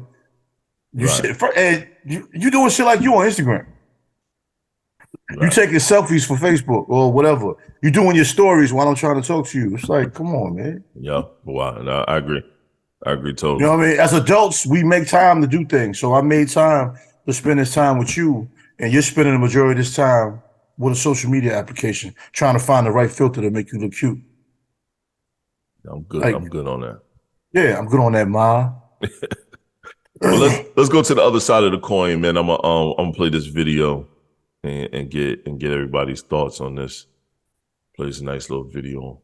You doing shit like you on Instagram. Right. You taking selfies for Facebook or whatever. You doing your stories while I'm trying to talk to you. It's like, come on, man. Yeah, wow. No, I agree. I agree totally. You know what I mean? As adults, we make time to do things. So I made time to spend this time with you, and you're spending the majority of this time with a social media application, trying to find the right filter to make you look cute. I'm good. I'm good on that. Yeah, I'm good on that, Ma. Well, let's go to the other side of the coin, man. I'm gonna play this video and get everybody's thoughts on this. Play this nice little video.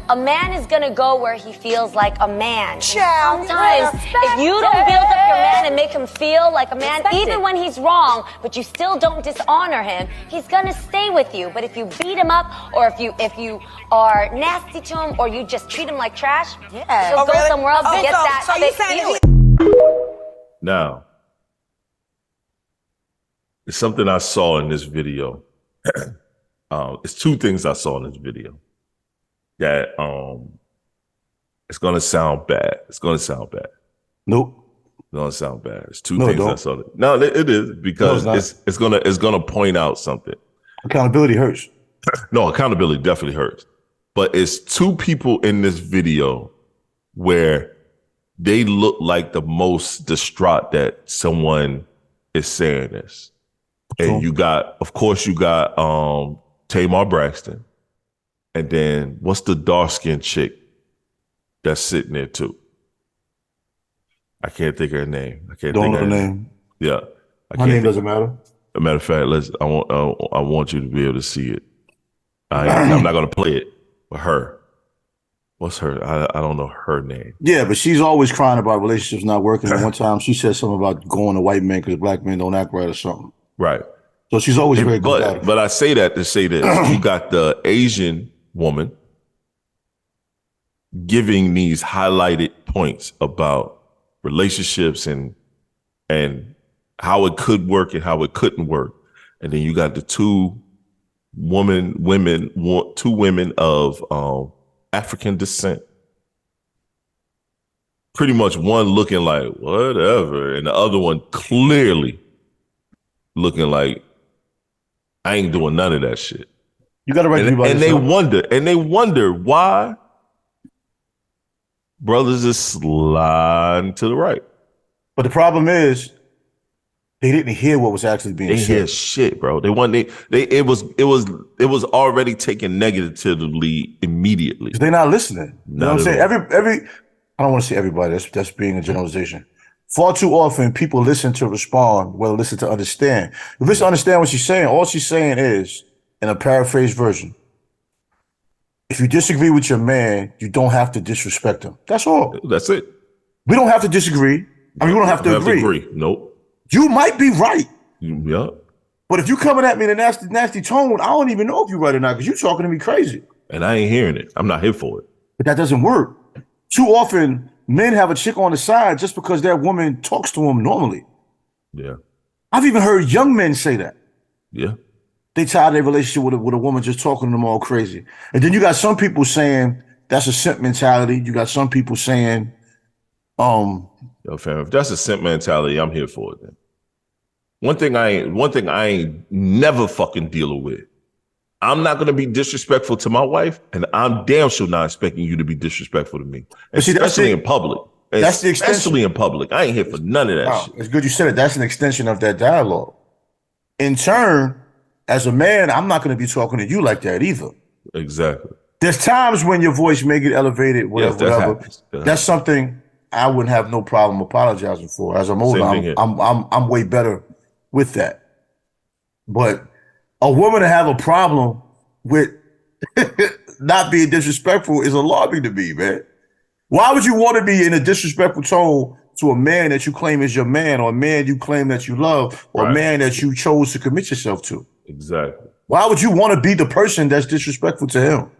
A man is gonna go where he feels like a man. Sometimes, if you don't build up your man and make him feel like a man, even when he's wrong, but you still don't dishonor him, he's gonna stay with you. But if you beat him up, or if you are nasty to him, or you just treat him like trash, he'll go somewhere else and get that feeling. Now, it's something I saw in this video. It's two things I saw in this video. That it's gonna sound bad. It's gonna sound bad. Nope. It's gonna sound bad. It's two things I saw. No, it is because it's gonna point out something. Accountability hurts. No, accountability definitely hurts. But it's two people in this video where they look like the most distraught that someone is saying this. And you got Tamar Braxton. And then what's the dark-skinned chick that's sitting there too? I can't think of her name. Don't know her name. Yeah. My name doesn't matter. As a matter of fact, I want you to be able to see it. I'm not gonna play it with her. What's her? I don't know her name. Yeah, but she's always crying about relationships not working. And one time she said something about going to white men because black men don't act right or something. Right. So she's always very good. But I say that to say this. You got the Asian woman giving these highlighted points about relationships and how it could work and how it couldn't work. And then you got the two women of African descent. Pretty much one looking like whatever, and the other one clearly looking like I ain't doing none of that shit. You got to write and they wonder why Brothers is sliding to the right. But the problem is, they didn't hear what was actually being said. They hear shit, bro. It was already taken negatively immediately. They're not listening. You know what I'm saying? I don't want to say everybody. That's being a generalization. Far too often, people listen to respond, well, listen to understand. If listen to understand what she's saying, all she's saying is, in a paraphrased version, if you disagree with your man, you don't have to disrespect him. That's all. That's it. We don't have to disagree. I mean, we don't have to agree. Nope. You might be right. Yeah. But if you coming at me in a nasty tone, I don't even know if you're right or not because you're talking to me crazy. And I ain't hearing it. I'm not here for it. But that doesn't work. Too often, men have a chick on the side just because that woman talks to them normally. Yeah. I've even heard young men say that. Yeah. They tired of their relationship with a woman just talking to them all crazy. And then you got some people saying that's a simp mentality. You got some people saying, Yo, fam, if that's a simp mentality, I'm here for it then. One thing I ain't never fucking dealing with. I'm not gonna be disrespectful to my wife, and I'm damn sure not expecting you to be disrespectful to me. Especially in public. That's the extension. Especially in public. I ain't here for none of that shit. It's good you said it. That's an extension of that dialogue. In turn, as a man, I'm not gonna be talking to you like that either. Exactly. There's times when your voice may get elevated, whatever. That's something I wouldn't have no problem apologizing for. As I'm older, I'm way better with that. But a woman to have a problem with not being disrespectful is alarming to me, man. Why would you want to be in a disrespectful tone to a man that you claim is your man, or a man you claim that you love, or a man that you chose to commit yourself to? Exactly. Why would you want to be the person that's disrespectful to him?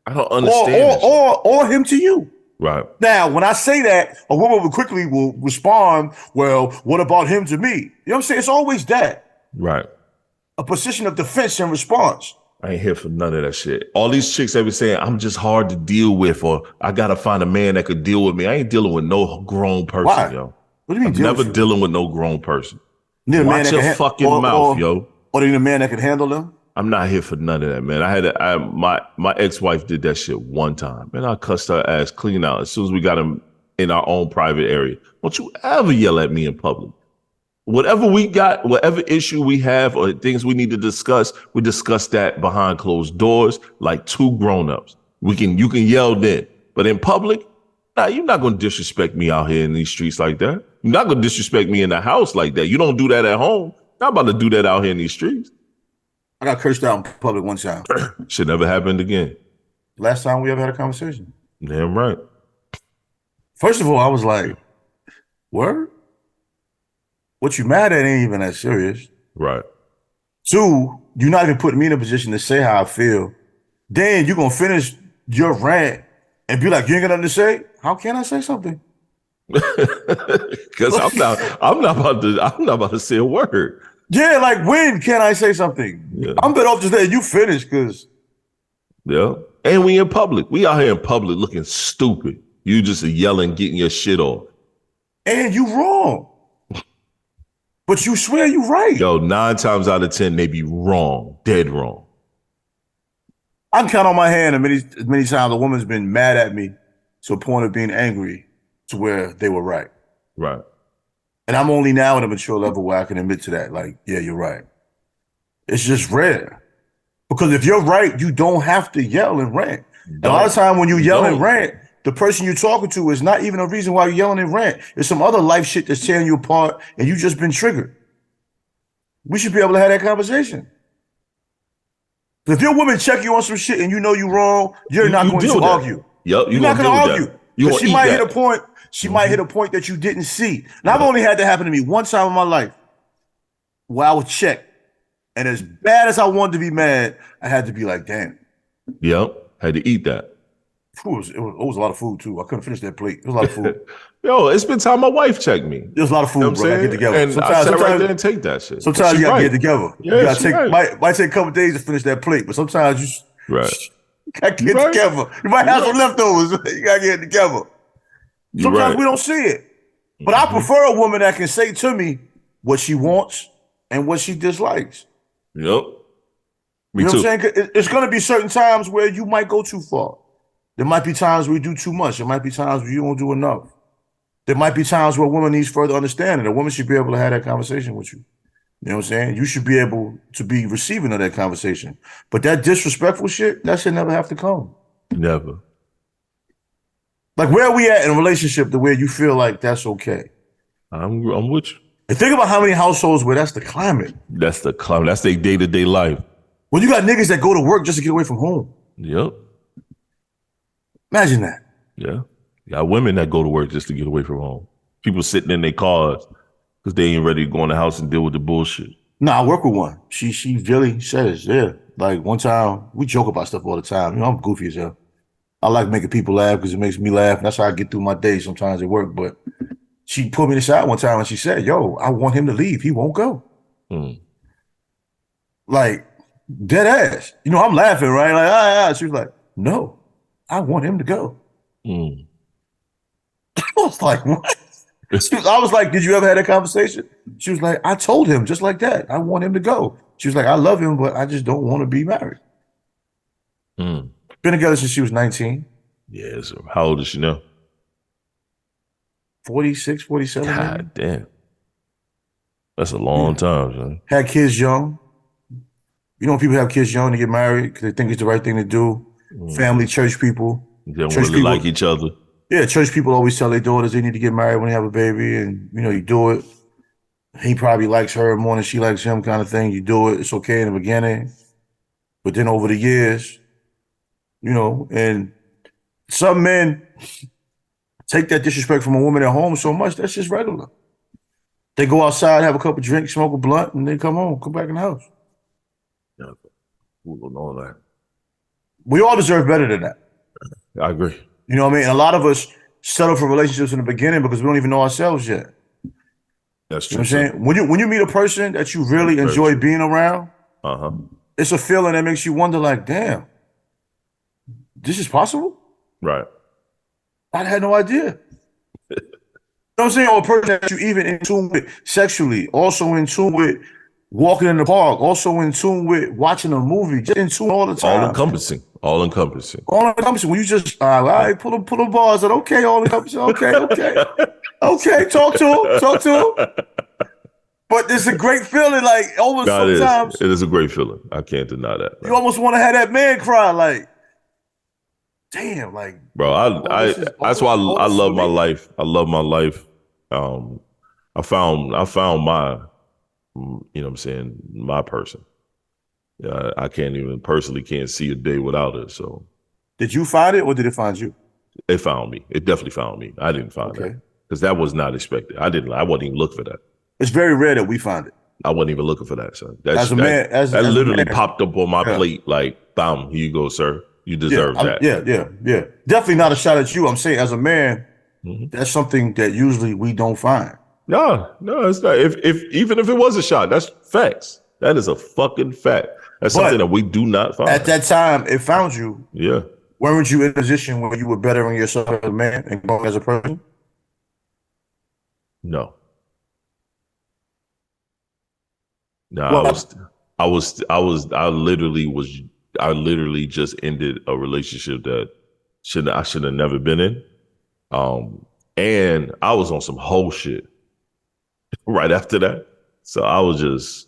I don't understand. Or him to you. Right. Now, when I say that, a woman will respond, well, what about him to me? You know what I'm saying? It's always that. Right. A position of defense and response. I ain't here for none of that shit. All these chicks that be saying, I'm just hard to deal with, or I gotta find a man that could deal with me. I ain't dealing with no grown person, Why? yo. What do you mean? I'm never dealing with no grown person. You Watch your fucking mouth, yo. Or you need a man that can handle them? I'm not here for none of that, man. My ex-wife did that shit one time, and I cussed her ass clean out as soon as we got him in our own private area. Don't you ever yell at me in public. Whatever we got, whatever issue we have or things we need to discuss, we discuss that behind closed doors like two grown-ups. You can yell then, but in public, nah, you're not gonna disrespect me out here in these streets like that. You're not gonna disrespect me in the house like that. You don't do that at home. Not about to do that out here in these streets. I got cursed out in public one time. Should never happened again. Last time we ever had a conversation. Damn right. First of all, I was like, word? What you mad at ain't even that serious. Right. Two, you're not even putting me in a position to say how I feel. Then you're going to finish your rant and be like, you ain't got nothing to say? How can I say something? Because I'm not about to say a word. Yeah, like when can I say something? Yeah. I'm better off just letting you finish because. Yeah. And we in public. We out here in public looking stupid. You just yelling, getting your shit off. And you wrong. But you swear you right. Yo, 9 times out of 10, they be wrong. Dead wrong. I can count on my hand as many times a woman's been mad at me to a point of being angry to where they were right. Right. And I'm only now at a mature level where I can admit to that. Like, yeah, you're right. It's just rare. Because if you're right, you don't have to yell and rant. A lot of time when you yell and rant, the person you're talking to is not even a reason why you're yelling and rant. It's some other life shit that's tearing you apart and you just been triggered. We should be able to have that conversation. If your woman check you on some shit and you know you're wrong, you're not going to argue. Yep, you're not going to argue. She might hit a point. She might hit a point that you didn't see. And I've only had that happen to me one time in my life where I was checked. And as bad as I wanted to be mad, I had to be like, damn. Yep, had to eat that. It was a lot of food, too. I couldn't finish that plate. It was a lot of food. Yo, it's been time my wife checked me. There's a lot of food, bro. I get together. And sometimes I right there and take that shit. Sometimes you got to get together. Yeah, you gotta take, might take a couple days to finish that plate, but sometimes you got to get together. You might have some leftovers. You got to get together. Sometimes we don't see it. But I prefer a woman that can say to me what she wants and what she dislikes. Yep. Me you know too. What I'm saying? It's going to be certain times where you might go too far. There might be times where you do too much. There might be times where you don't do enough. There might be times where a woman needs further understanding. A woman should be able to have that conversation with you. You know what I'm saying? You should be able to be receiving of that conversation. But that disrespectful shit, that should never have to come. Never. Like, where are we at in a relationship to where you feel like that's okay? I'm with you. And think about how many households where that's the climate. That's the climate. That's their day-to-day life. When you got niggas that go to work just to get away from home. Yep. Imagine that. Yeah. You got women that go to work just to get away from home. People sitting in their cars because they ain't ready to go in the house and deal with the bullshit. No, I work with one. She really says, yeah. Like, one time, we joke about stuff all the time. You know, I'm goofy as hell. I like making people laugh because it makes me laugh. And that's how I get through my day sometimes at work. But she pulled me aside one time and she said, yo, I want him to leave. He won't go. Like, dead ass. You know, I'm laughing, right? Like, ah. She was like, no, I want him to go. I was like, what? I was like, did you ever have that conversation? She was like, I told him just like that. I want him to go. She was like, I love him, but I just don't want to be married. Been together since she was 19. Yeah, so how old is she now? 46, 47. God damn. That's a long time, son. Had kids young. You know when people have kids young to get married because they think it's the right thing to do. Family, church people. They don't really like each other. Yeah, church people always tell their daughters they need to get married when they have a baby, and you know, you do it. He probably likes her more than she likes him, kind of thing. You do it. It's okay in the beginning. But then over the years, you know, and some men take that disrespect from a woman at home so much, that's just regular. They go outside, have a couple drinks, smoke a blunt, and they come home, come back in the house. Yeah, all that. We all deserve better than that. I agree. You know what I mean? And a lot of us settle for relationships in the beginning because we don't even know ourselves yet. That's true. You know what I'm saying? When you meet a person that you really enjoy being around, it's a feeling that makes you wonder, like, damn, this is possible? Right. I had no idea. You know what I'm saying? Or a person that you even in tune with sexually, also in tune with walking in the park, also in tune with watching a movie, just in tune all the time. All encompassing. All encompassing. When you just, all right, pull them bars out. Okay, all encompassing. Okay. Okay, talk to him. But it's a great feeling, like, almost sometimes. It is a great feeling. I can't deny that. You almost want to have that man cry, like, damn, like. Bro, that's why I love my life. I love my life. I found my, you know what I'm saying, my person. Yeah, I can't see a day without it. So, did you find it or did it find you? It found me. It definitely found me. I didn't find it because that was not expected. I wasn't even looking for that. It's very rare that we find it. I wasn't even looking for that, son. That literally popped up on my plate like, bam, here you go, sir. You deserve that. Yeah. Definitely not a shot at you. I'm saying, as a man, that's something that usually we don't find. No, it's not. Even if it was a shot, that's facts. That is a fucking fact. That's something that we do not find. At that time, it found you. Yeah. Weren't you in a position where you were bettering yourself as a man and growing as a person? No. No, I literally just ended a relationship that I should have never been in. And I was on some whole shit right after that. So obviously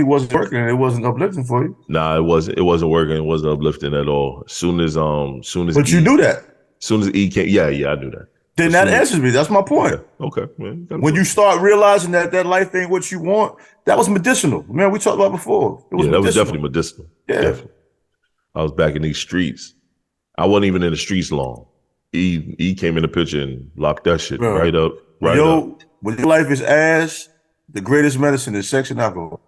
wasn't working and it wasn't uplifting for you. Nah, it wasn't working. It wasn't uplifting at all. But you knew that. As soon as E came, yeah, I knew that. Then that answers me. That's my point. Yeah, okay, man. When you start realizing that life ain't what you want, that was medicinal. Man, we talked about before. That was definitely medicinal. Yeah. Definitely. I was back in these streets. I wasn't even in the streets long. E came in the picture and locked that shit right up. When your life is ass, the greatest medicine is sex and alcohol.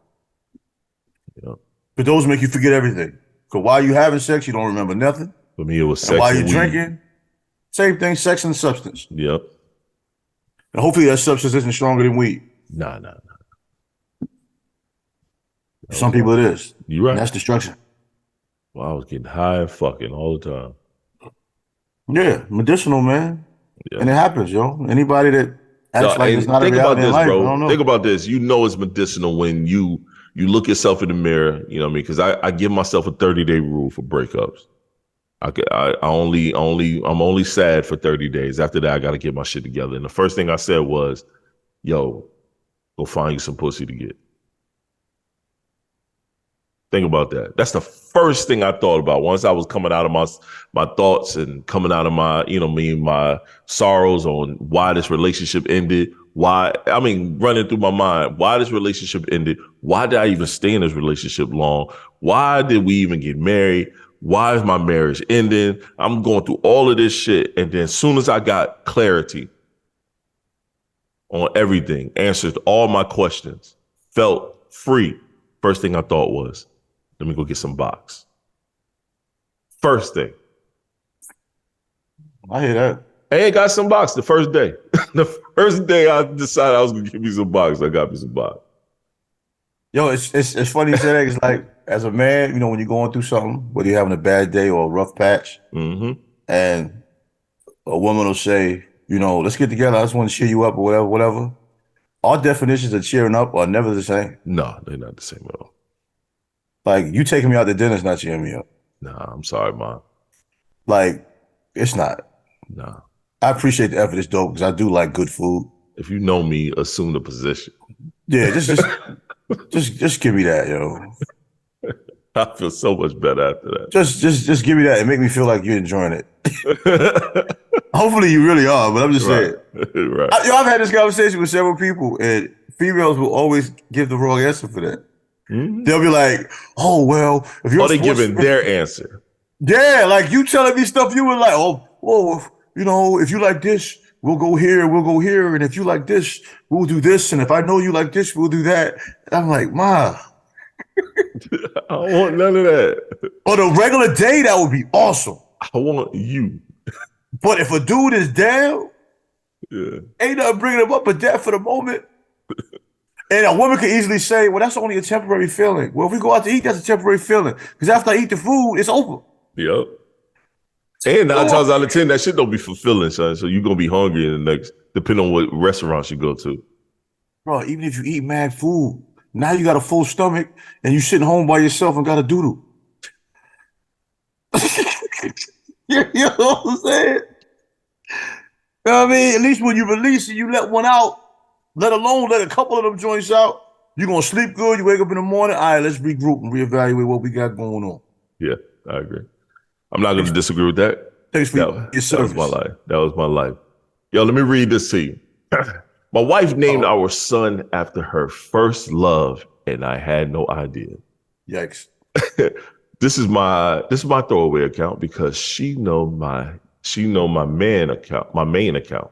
Yeah. But those make you forget everything. Because while you having sex, you don't remember nothing. For me, it was sex. And while you're weed. drinking, same thing, sex and substance. Yep. And hopefully that substance isn't stronger than weed. Nah. Some people it is. You're right. And that's destruction. Well, I was getting high and fucking all the time. Yeah, medicinal, man. Yeah. And it happens, yo. Anybody that acts like it's not a reality in life, bro. I don't know. Think about this. You know it's medicinal when you look yourself in the mirror, you know what I mean? Because I give myself a 30-day rule for breakups. I'm only sad for 30 days. After that, I got to get my shit together. And the first thing I said was, yo, go find you some pussy to get. Think about that. That's the first thing I thought about. Once I was coming out of my thoughts and coming out of my, my sorrows on why this relationship ended. Running through my mind, why this relationship ended. Why did I even stay in this relationship long? Why did we even get married? Why is my marriage ending? I'm going through all of this shit. And then as soon as I got clarity on everything, answered all my questions, felt free, first thing I thought was, let me go get some box. First thing. I hear that. I ain't got some box the first day. The first day I decided I was going to give me some box, I got me some box. Yo, it's funny you say that. It's like, as a man, when you're going through something, whether you're having a bad day or a rough patch, and a woman will say, let's get together, I just want to cheer you up or whatever. Our definitions of cheering up are never the same. No, they're not the same at all. Like, you taking me out to dinner is not cheering me up. Nah, I'm sorry, Mom. Like, it's not. Nah. I appreciate the effort. It's dope because I do like good food. If you know me, assume the position. Yeah, just give me that, yo. I feel so much better after that. Just give me that and make me feel like you're enjoying it. Hopefully you really are, but I'm just saying. Right. I've had this conversation with several people, and females will always give the wrong answer for that. Mm-hmm. They'll be like, "Oh well, if you're," they giving their answer. Yeah, like you telling me stuff you were like, if you like this, we'll go here, and if you like this, we'll do this, and if I know you like this, we'll do that. And I'm like, Ma. I don't want none of that. On a regular day, that would be awesome. I want you. But if a dude is down, ain't nothing bringing him up but that for the moment. And a woman could easily say, well, that's only a temporary feeling. Well, if we go out to eat, that's a temporary feeling. Because after I eat the food, it's over. Yep. And 9 times out of 10, that shit don't be fulfilling, son. So you're going to be hungry in the next, depending on what restaurants you go to. Bro, even if you eat mad food, now you got a full stomach and you sitting home by yourself and got a doodle. You know what I'm saying? You know what I mean? At least when you release it, you let one out, let alone let a couple of them joints out. You're going to sleep good. You wake up in the morning. All right, let's regroup and reevaluate what we got going on. Yeah, I agree. I'm not going to disagree with that. Thanks for your service. That was my life. That was my life. Yo, let me read this to you. My wife named our son after her first love, and I had no idea. Yikes. This is my throwaway account because she know my main account.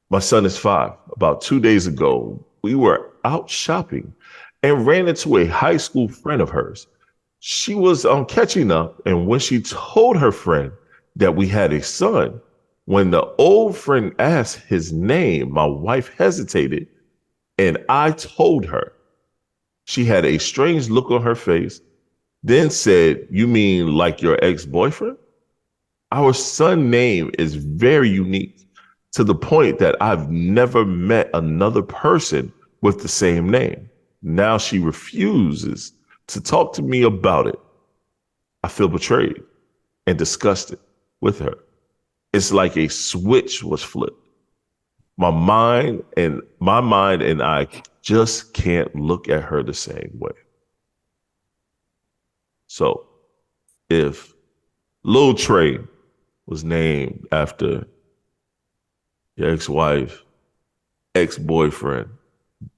My son is 5. About 2 days ago, we were out shopping and ran into a high school friend of hers. She was catching up, and when she told her friend that we had a son, when the old friend asked his name, my wife hesitated, and I told her. She had a strange look on her face, then said, "You mean like your ex-boyfriend?" Our son's name is very unique to the point that I've never met another person with the same name. Now she refuses to talk to me about it. I feel betrayed and disgusted with her. It's like a switch was flipped. My mind and I just can't look at her the same way. So if Lil Trey was named after your ex-wife, ex-boyfriend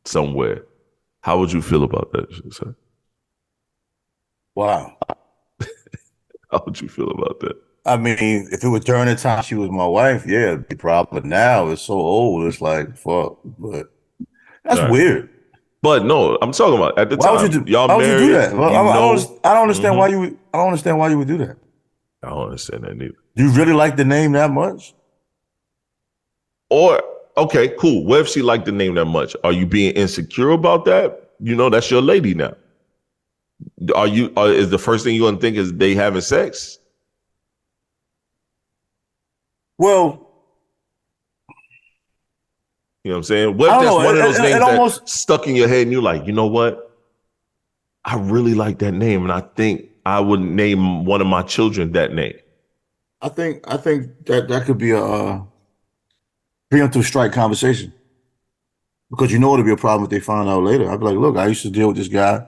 somewhere, how would you feel about that, sir? Wow. How would you feel about that? I mean, if it was during the time she was my wife, yeah, it'd be probably. But now it's so old, it's like, fuck. But that's weird. But no, I'm talking about at the time. Why would you do that? Well, I don't understand why you would. I don't understand why you would do that. I don't understand that neither. Do you really like the name that much? Or okay, cool. What if she liked the name that much? Are you being insecure about that? That's your lady now. Is the first thing you want to think is they having sex? Well, you know what I'm saying? What if that's one of those names that's stuck in your head and you're like, you know what? I really like that name, and I think I would name one of my children that name. I think that could be a preemptive strike conversation because you know it'll be a problem if they find out later. I'd be like, look, I used to deal with this guy.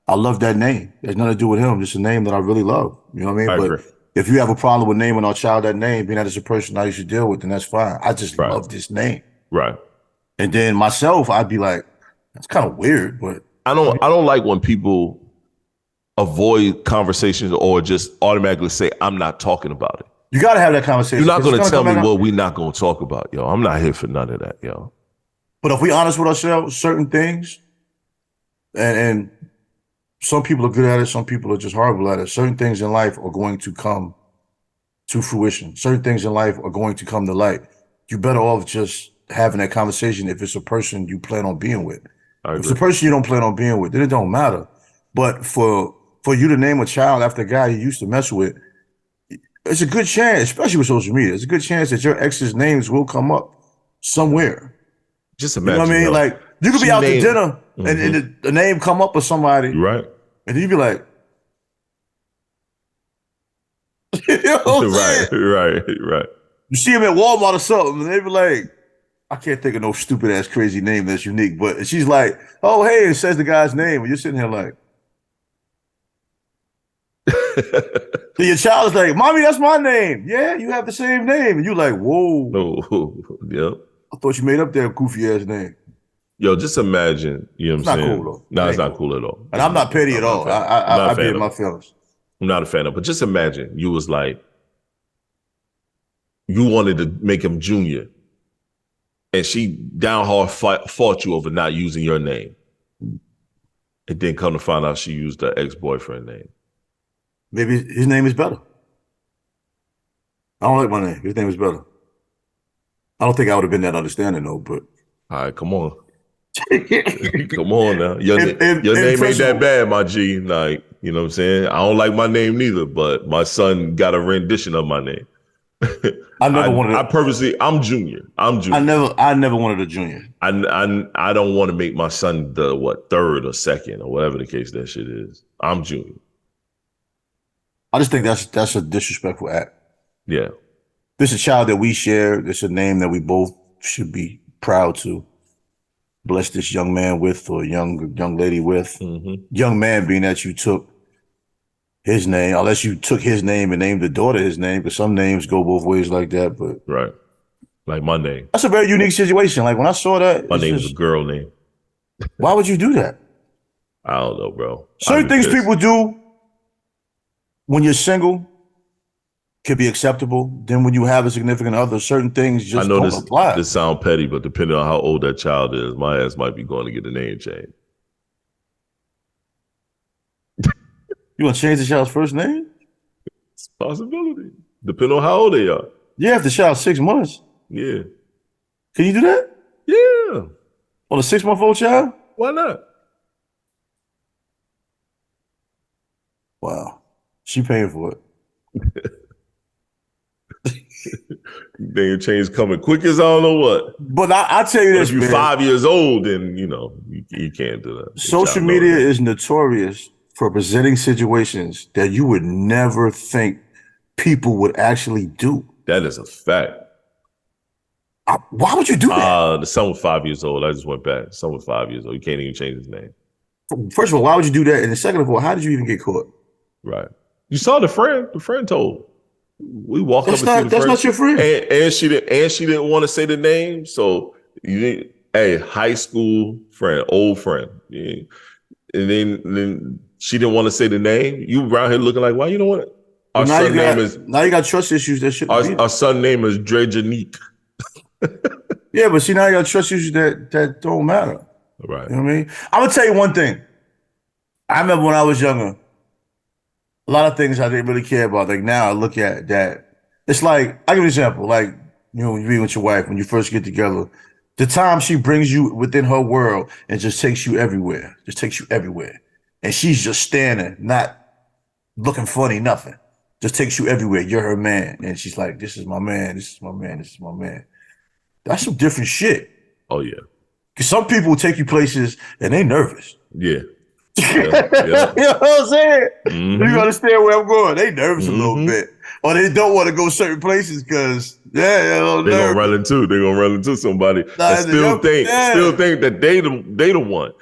I love that name. There's nothing to do with him. Just a name that I really love. You know what I mean? I But agree. if you have a problem with naming our child that name, being that it's a person I used to deal with, then that's fine. I just love this name. Right. And then myself, I'd be like, that's kind of weird, but I don't like when people avoid conversations or just automatically say, I'm not talking about it. You got to have that conversation. You're not going to tell me what we're not going to talk about, yo. I'm not here for none of that, yo. But if we honest with ourselves, certain things, and some people are good at it, some people are just horrible at it. Certain things in life are going to come to fruition. Certain things in life are going to come to light. You're better off just having that conversation if it's a person you plan on being with. If it's a person you don't plan on being with, then it don't matter. But for you to name a child after a guy you used to mess with, it's a good chance, especially with social media, it's a good chance that your ex's names will come up somewhere. Just imagine. You know what I mean? Yo, like, you could be out to dinner and the name come up with somebody. Right. And then you be like, you know what I'm saying? Right. You see him at Walmart or something, and they be like, I can't think of no stupid ass crazy name that's unique. But she's like, oh, hey, it says the guy's name. And you're sitting here like, so your child is like, Mommy, that's my name. Yeah, you have the same name. And you're like, whoa. No, yeah. I thought you made up that goofy ass name. Yo, just imagine, you know what I'm saying? It's not cool, though. No, it's not cool at all. And I'm not petty at all. I be in my feelings. I'm not a fan of it. But just imagine you was like, you wanted to make him junior. And she down hard fought you over not using your name. And then come to find out she used her ex-boyfriend name. Maybe his name is better. I don't like my name. His name is better. I don't think I would have been that understanding though, but. All right, come on. Come on now. Your name ain't that bad, my G. Like, you know what I'm saying? I don't like my name neither, but my son got a rendition of my name. I never wanted. I'm junior. I never wanted a junior. I don't want to make my son the third or second or whatever the case that shit is. I'm junior. I just think that's a disrespectful act. Yeah. This is a child that we share. It's a name that we both should be proud to bless this young man with, or young lady with. Mm-hmm. Young man being that you took his name, unless you took his name and named the daughter his name, because some names go both ways like that. But right, like my name. That's a very unique situation. Like when I saw that, my name is a girl name. Why would you do that? I don't know, bro. Certain things people do when you're single can be acceptable. Then when you have a significant other, certain things just don't apply. This sound petty, but depending on how old that child is, my ass might be going to get a name change. You want to change the child's first name? It's a possibility. Depending on how old they are. Yeah, if the child's 6 months. Yeah. Can you do that? Yeah. On a 6-month-old child? Why not? Wow. She paying for it. Name change coming quick as I don't know what. But I tell you this, if you're 5 years old, then you can't do that. Social media is notorious for presenting situations that you would never think people would actually do. That is a fact. Why would you do that? The son was 5 years old. I just went back. Son was 5 years old. You can't even change his name. First of all, why would you do that? And second of all, how did you even get caught? Right. You saw the friend. The friend told. We walked up and see the friend. That's not your friend. And she didn't want to say the name. So high school friend, old friend. Yeah. And then she didn't want to say the name. You around here looking like, why you don't want it? Now you got trust issues that shouldn't be. Our son's name is Tre-Dot. Yeah, but see, now you got trust issues that don't matter. Right. You know what I mean? I'm gonna tell you one thing. I remember when I was younger, a lot of things I didn't really care about. Like now I look at that. It's like, I'll give you an example. Like, when you be with your wife, when you first get together, the time she brings you within her world and just takes you everywhere. And she's just standing, not looking funny, nothing. Just takes you everywhere. You're her man. And she's like, this is my man, this is my man, this is my man. That's some different shit. Oh, yeah. Because some people take you places and they nervous. Yeah. You know what I'm saying? Mm-hmm. You understand where I'm going. They nervous a little bit. or they don't want to go certain places because they're gonna run into somebody and still think that they the one.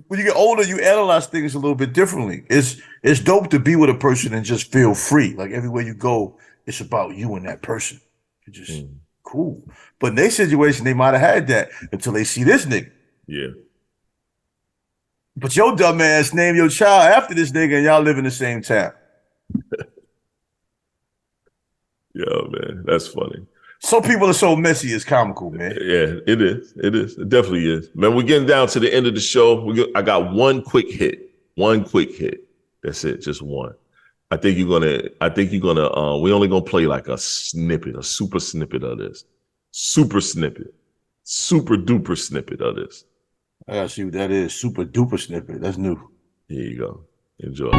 When you get older, you analyze things a little bit differently. It's dope to be with a person and just feel free. Like everywhere you go, it's about you and that person. It's just cool. But in their situation, they might have had that until they see this nigga. Yeah. But your dumb ass name your child after this nigga and y'all live in the same town. Yo, man, that's funny. Some people are so messy, it's comical, man. Yeah, it is. It is. It definitely is. Man, we're getting down to the end of the show. I got one quick hit. That's it. Just one. I think you're gonna, we're only gonna play like a snippet, a super snippet of this. Super duper snippet of this. I gotta see what that is. Super duper snippet. That's new. Here you go. Enjoy.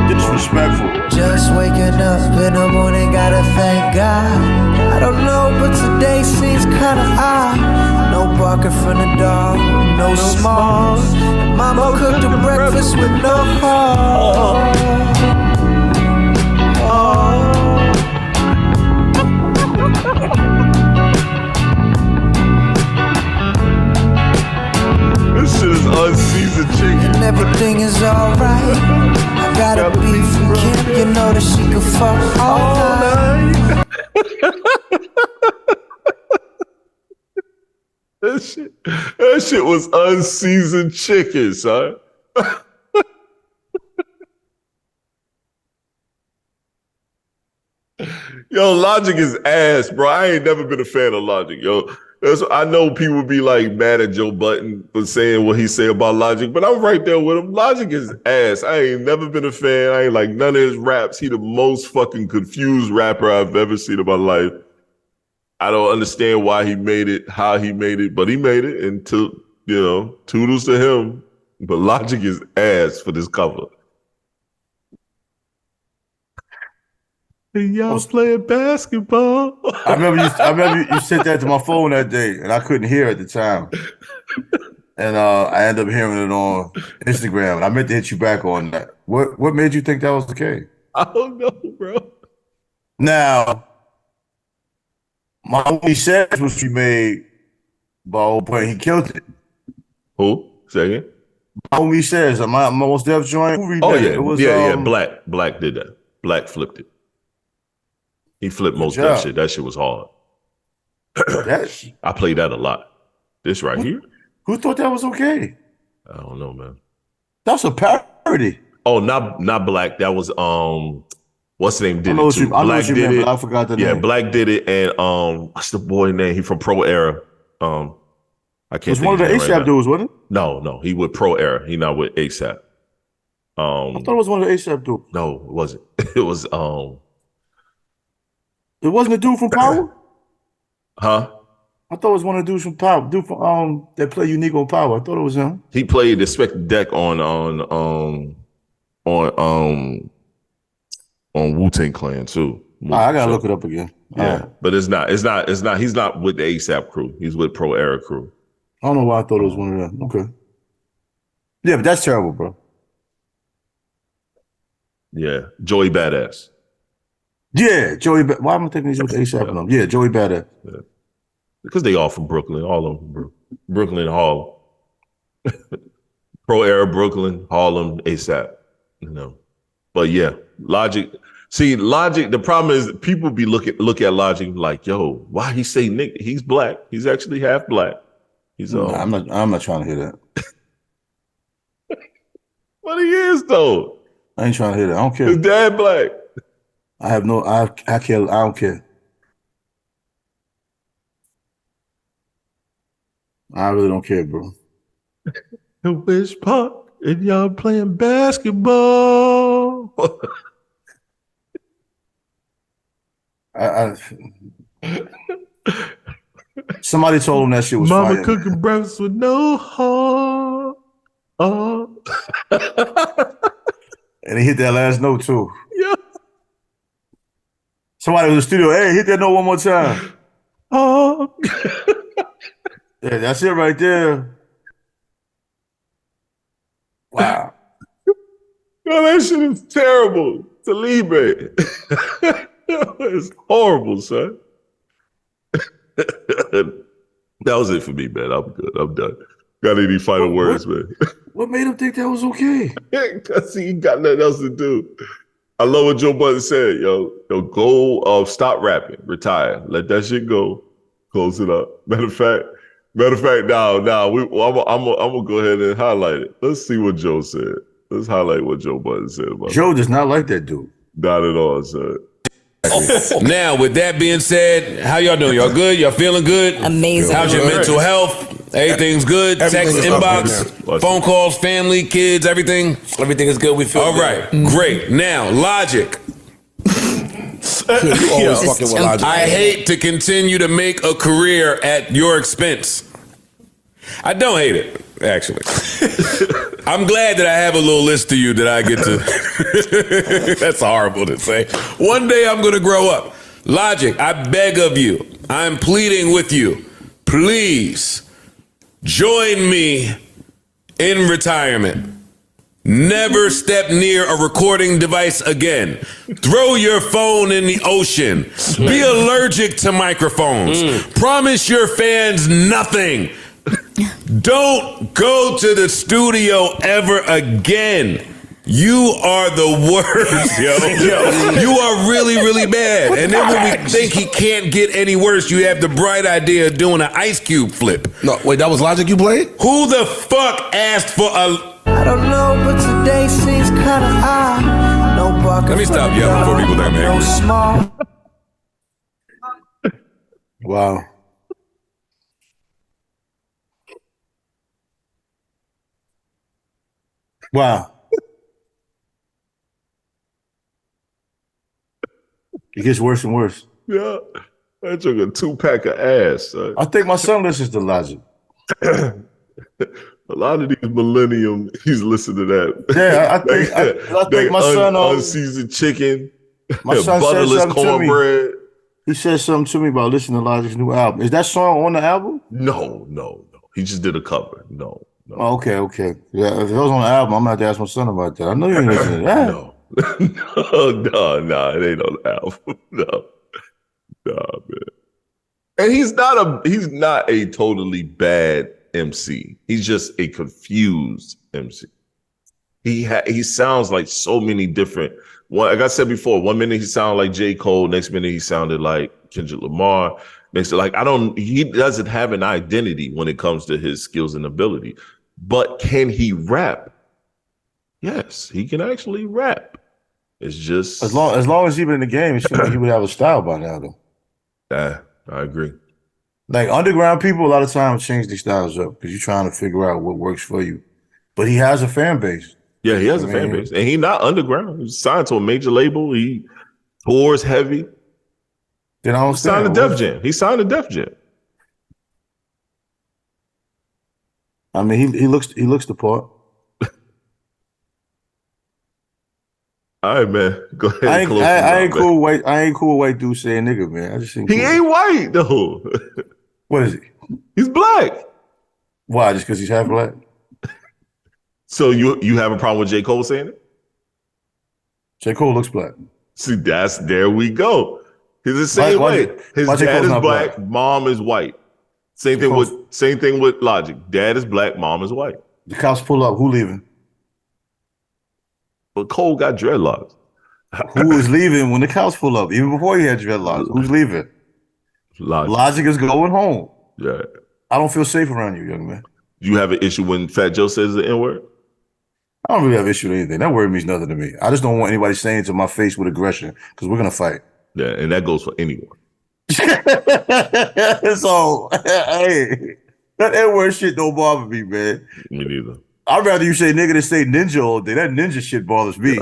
Disrespectful. Just waking up in the morning, gotta thank God. I don't know, but today seems kinda odd. No barking from the dog, no smalls. Mama cooked the breakfast with no heart. This shit is unseasoned chicken. And everything is alright. I got a beef from Kim, you know that she can fuck all night. That shit was unseasoned chicken, son. Yo, Logic is ass, bro. I ain't never been a fan of Logic, yo. I know people be like mad at Joe Budden for saying what he say about Logic, but I'm right there with him. Logic is ass. I ain't never been a fan. I ain't like none of his raps. He the most fucking confused rapper I've ever seen in my life. I don't understand why he made it, how he made it, but he made it, and toodles to him. But Logic is ass for this cover. And y'all playing basketball. I remember you sent that to my phone that day, and I couldn't hear at the time. And I ended up hearing it on Instagram, and I meant to hit you back on that. What made you think that was the case? I don't know, bro. Now, my homie says was he made by old point. He killed it. Who? Say again? My homie says, my Most Def joint. Oh yeah, it was, yeah. Black did that. Black flipped it. He flipped most Def shit. That shit was hard. I played that a lot. This right here. Who thought that was okay? I don't know, man. That's a parody. Oh, not Black. That was what's the name? Did it too. Black did it. I forgot the name. Yeah, Black did it, and what's the boy name? He from Pro Era. I can't. Was one of the ASAP dudes, wasn't it? No, he with Pro Era. He not with ASAP. I thought it was one of the ASAP dudes. No, it wasn't. It was It wasn't a dude from Power? Huh? I thought it was one of the dudes from Power. Dude from that play Unique on Power. I thought it was him. He played the Spec Deck on Wu-Tang Clan too. I gotta look it up again. Yeah, but it's not. He's not with the ASAP crew. He's with Pro Era crew. I don't know why I thought it was one of them. Okay. Yeah, but that's terrible, bro. Yeah, Joey Badass. Yeah, Joey. Why am I thinking he's with ASAP? Yeah. Yeah, Joey Badass. Yeah. Because they all from Brooklyn, all of them, Brooklyn, Harlem. Pro Era, Brooklyn, Harlem, ASAP. But yeah, Logic. See, Logic. The problem is people be look at Logic like, yo, why he say nigga? He's black. He's actually half black. He's I'm not trying to hear that. But he is though. I ain't trying to hear that. I don't care. His dad black. I don't care. I really don't care, bro. In which park? And y'all playing basketball. Somebody told him that shit was Mama fire. cooking breakfast with no heart. And he hit that last note too. Yeah. Somebody was in the studio. Hey, hit that note one more time. Yeah, that's it right there. Wow. Yo, that shit is terrible. Talibe. It's horrible, son. That was it for me, man. I'm good. I'm done. Got any final words, man? What made him think that was okay? Because he got nothing else to do. I love what Joe Budden said, yo. Go stop rapping, retire, let that shit go, close it up. Matter of fact, now, I'm gonna go ahead and highlight it. Let's see what Joe said. Let's highlight what Joe Budden said about Joe does not like that dude. Not at all, sir. Now, with that being said, how y'all doing? Y'all good? Y'all feeling good? Amazing. How's your mental health? Everything's good? Text, inbox, phone calls, family, kids, everything? Everything is good. We feel all right. Great. Now, Logic. You always fucking with Logic. I hate to continue to make a career at your expense. I don't hate it, actually. I'm glad that I have a little list to you that I get to. That's horrible to say. One day I'm going to grow up. Logic, I beg of you. I'm pleading with you. Please join me in retirement. Never step near a recording device again. Throw your phone in the ocean. Be allergic to microphones. Promise your fans nothing. Don't go to the studio ever again. You are the worst, yo. You are really, really bad. And then when we think he can't get any worse, you have the bright idea of doing an Ice Cube flip. No, wait, that was Logic you played? Who the fuck asked for a... I don't know, but today seems kind of odd. No barking. Let me stop yelling before people think I'm angry. No small. Wow. Wow. It gets worse and worse. Yeah. I took a 2-pack of ass, son. I think my son listens to Logic. A lot of these millennium, he's listening to that. Yeah, I think my son unseasoned chicken, my son butterless said something cornbread. to me. He said something to me about listening to Logic's new album. Is that song on the album? No. He just did a cover. No. Oh, okay. Yeah, if it was on the album, I'm gonna have to ask my son about that. I know you ain't listening to that. No, it ain't on the album. No, man. And he's not a totally bad MC. He's just a confused MC. He sounds like so many different. Like I said before, 1 minute he sounded like J. Cole, next minute he sounded like Kendrick Lamar. He doesn't have an identity when it comes to his skills and ability. But can he rap? Yes, he can actually rap. It's just as long as he's been in the game, it seems like he would have a style by now, though. Yeah, I agree. Like underground people, a lot of times change their styles up because you're trying to figure out what works for you. But he has a fan base. Yeah, he has a fan base, and he's not underground. He's signed to a major label. He tours heavy. Then I don't signed to Def Jam. He signed to Def Jam. I mean, he looks the part. All right, man. Go ahead. I ain't cool with white dude saying nigga, man. I just think he ain't white though. What is he? He's black. Why? Just because he's half black? So you have a problem with J. Cole saying it? J. Cole looks black. See, there we go. He's the same way. His dad is black, mom is white. Same thing with Logic. Dad is black, mom is white. The cops pull up. Who leaving? But Cole got dreadlocks. Who is leaving when the cops pull up? Even before he had dreadlocks. Who's leaving? Logic is going home. Yeah. I don't feel safe around you, young man. You have an issue when Fat Joe says the N-word? I don't really have an issue with anything. That word means nothing to me. I just don't want anybody saying it to my face with aggression because we're going to fight. Yeah, and that goes for anyone. So, hey, that N-word shit don't bother me, man. Me neither. I'd rather you say nigga than say ninja all day. That ninja shit bothers me.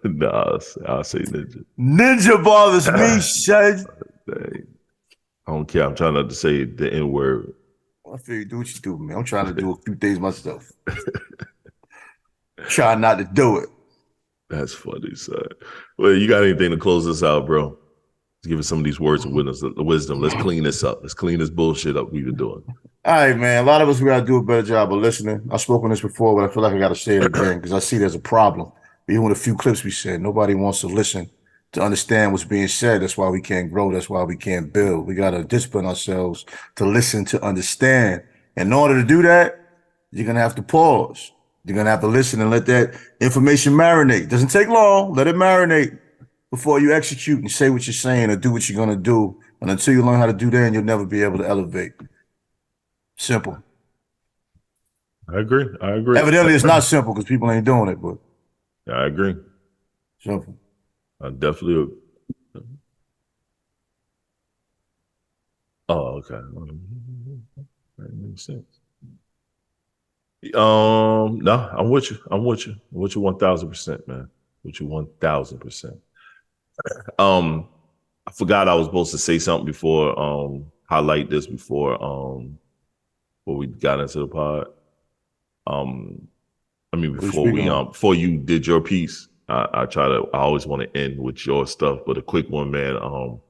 Nah, I'll say ninja. Ninja bothers me, son. I don't care. I'm trying not to say the N-word. I figure you do what you do, man. I'm trying to do a few things myself. Try not to do it. That's funny, son. Well, you got anything to close this out, bro? Let's give us some of these words of wisdom. Let's clean this up. Let's clean this bullshit up we've been doing. All right, man. A lot of us, we got to do a better job of listening. I've spoken this before, but I feel like I got to say it again because I see there's a problem. Even with a few clips we said, nobody wants to listen to understand what's being said. That's why we can't grow. That's why we can't build. We got to discipline ourselves to listen, to understand. In order to do that, you're going to have to pause. You're going to have to listen and let that information marinate. Doesn't take long. Let it marinate before you execute and say what you're saying or do what you're going to do. And until you learn how to do that, you'll never be able to elevate. Simple. I agree. Evidently, it's not simple because people ain't doing it, but I agree. Simple. I definitely agree. Oh, okay. That makes sense. No, I'm with you. I'm with you 1,000%, man. With you 1,000%. I forgot I was supposed to say something before, highlight this before we got into the pod. Before you did your piece, I always want to end with your stuff, but a quick one, man. Go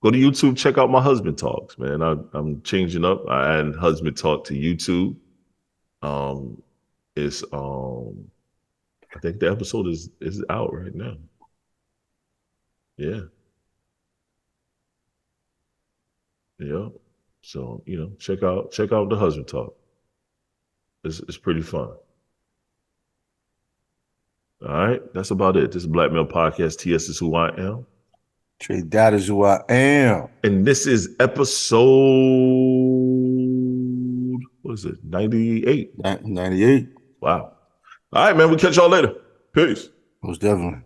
to YouTube, check out my husband talks, man. I'm changing up. I add husband talk to YouTube. It's I think the episode is out right now. Yeah. Yeah. So, check out the husband talk. It's pretty fun. All right, that's about it. This is Black Male Podcast. TS is who I am. Tre-Dot is who I am. And this is episode, what is it, 98? 98. Wow. All right, man, we'll catch y'all later. Peace. Most definitely.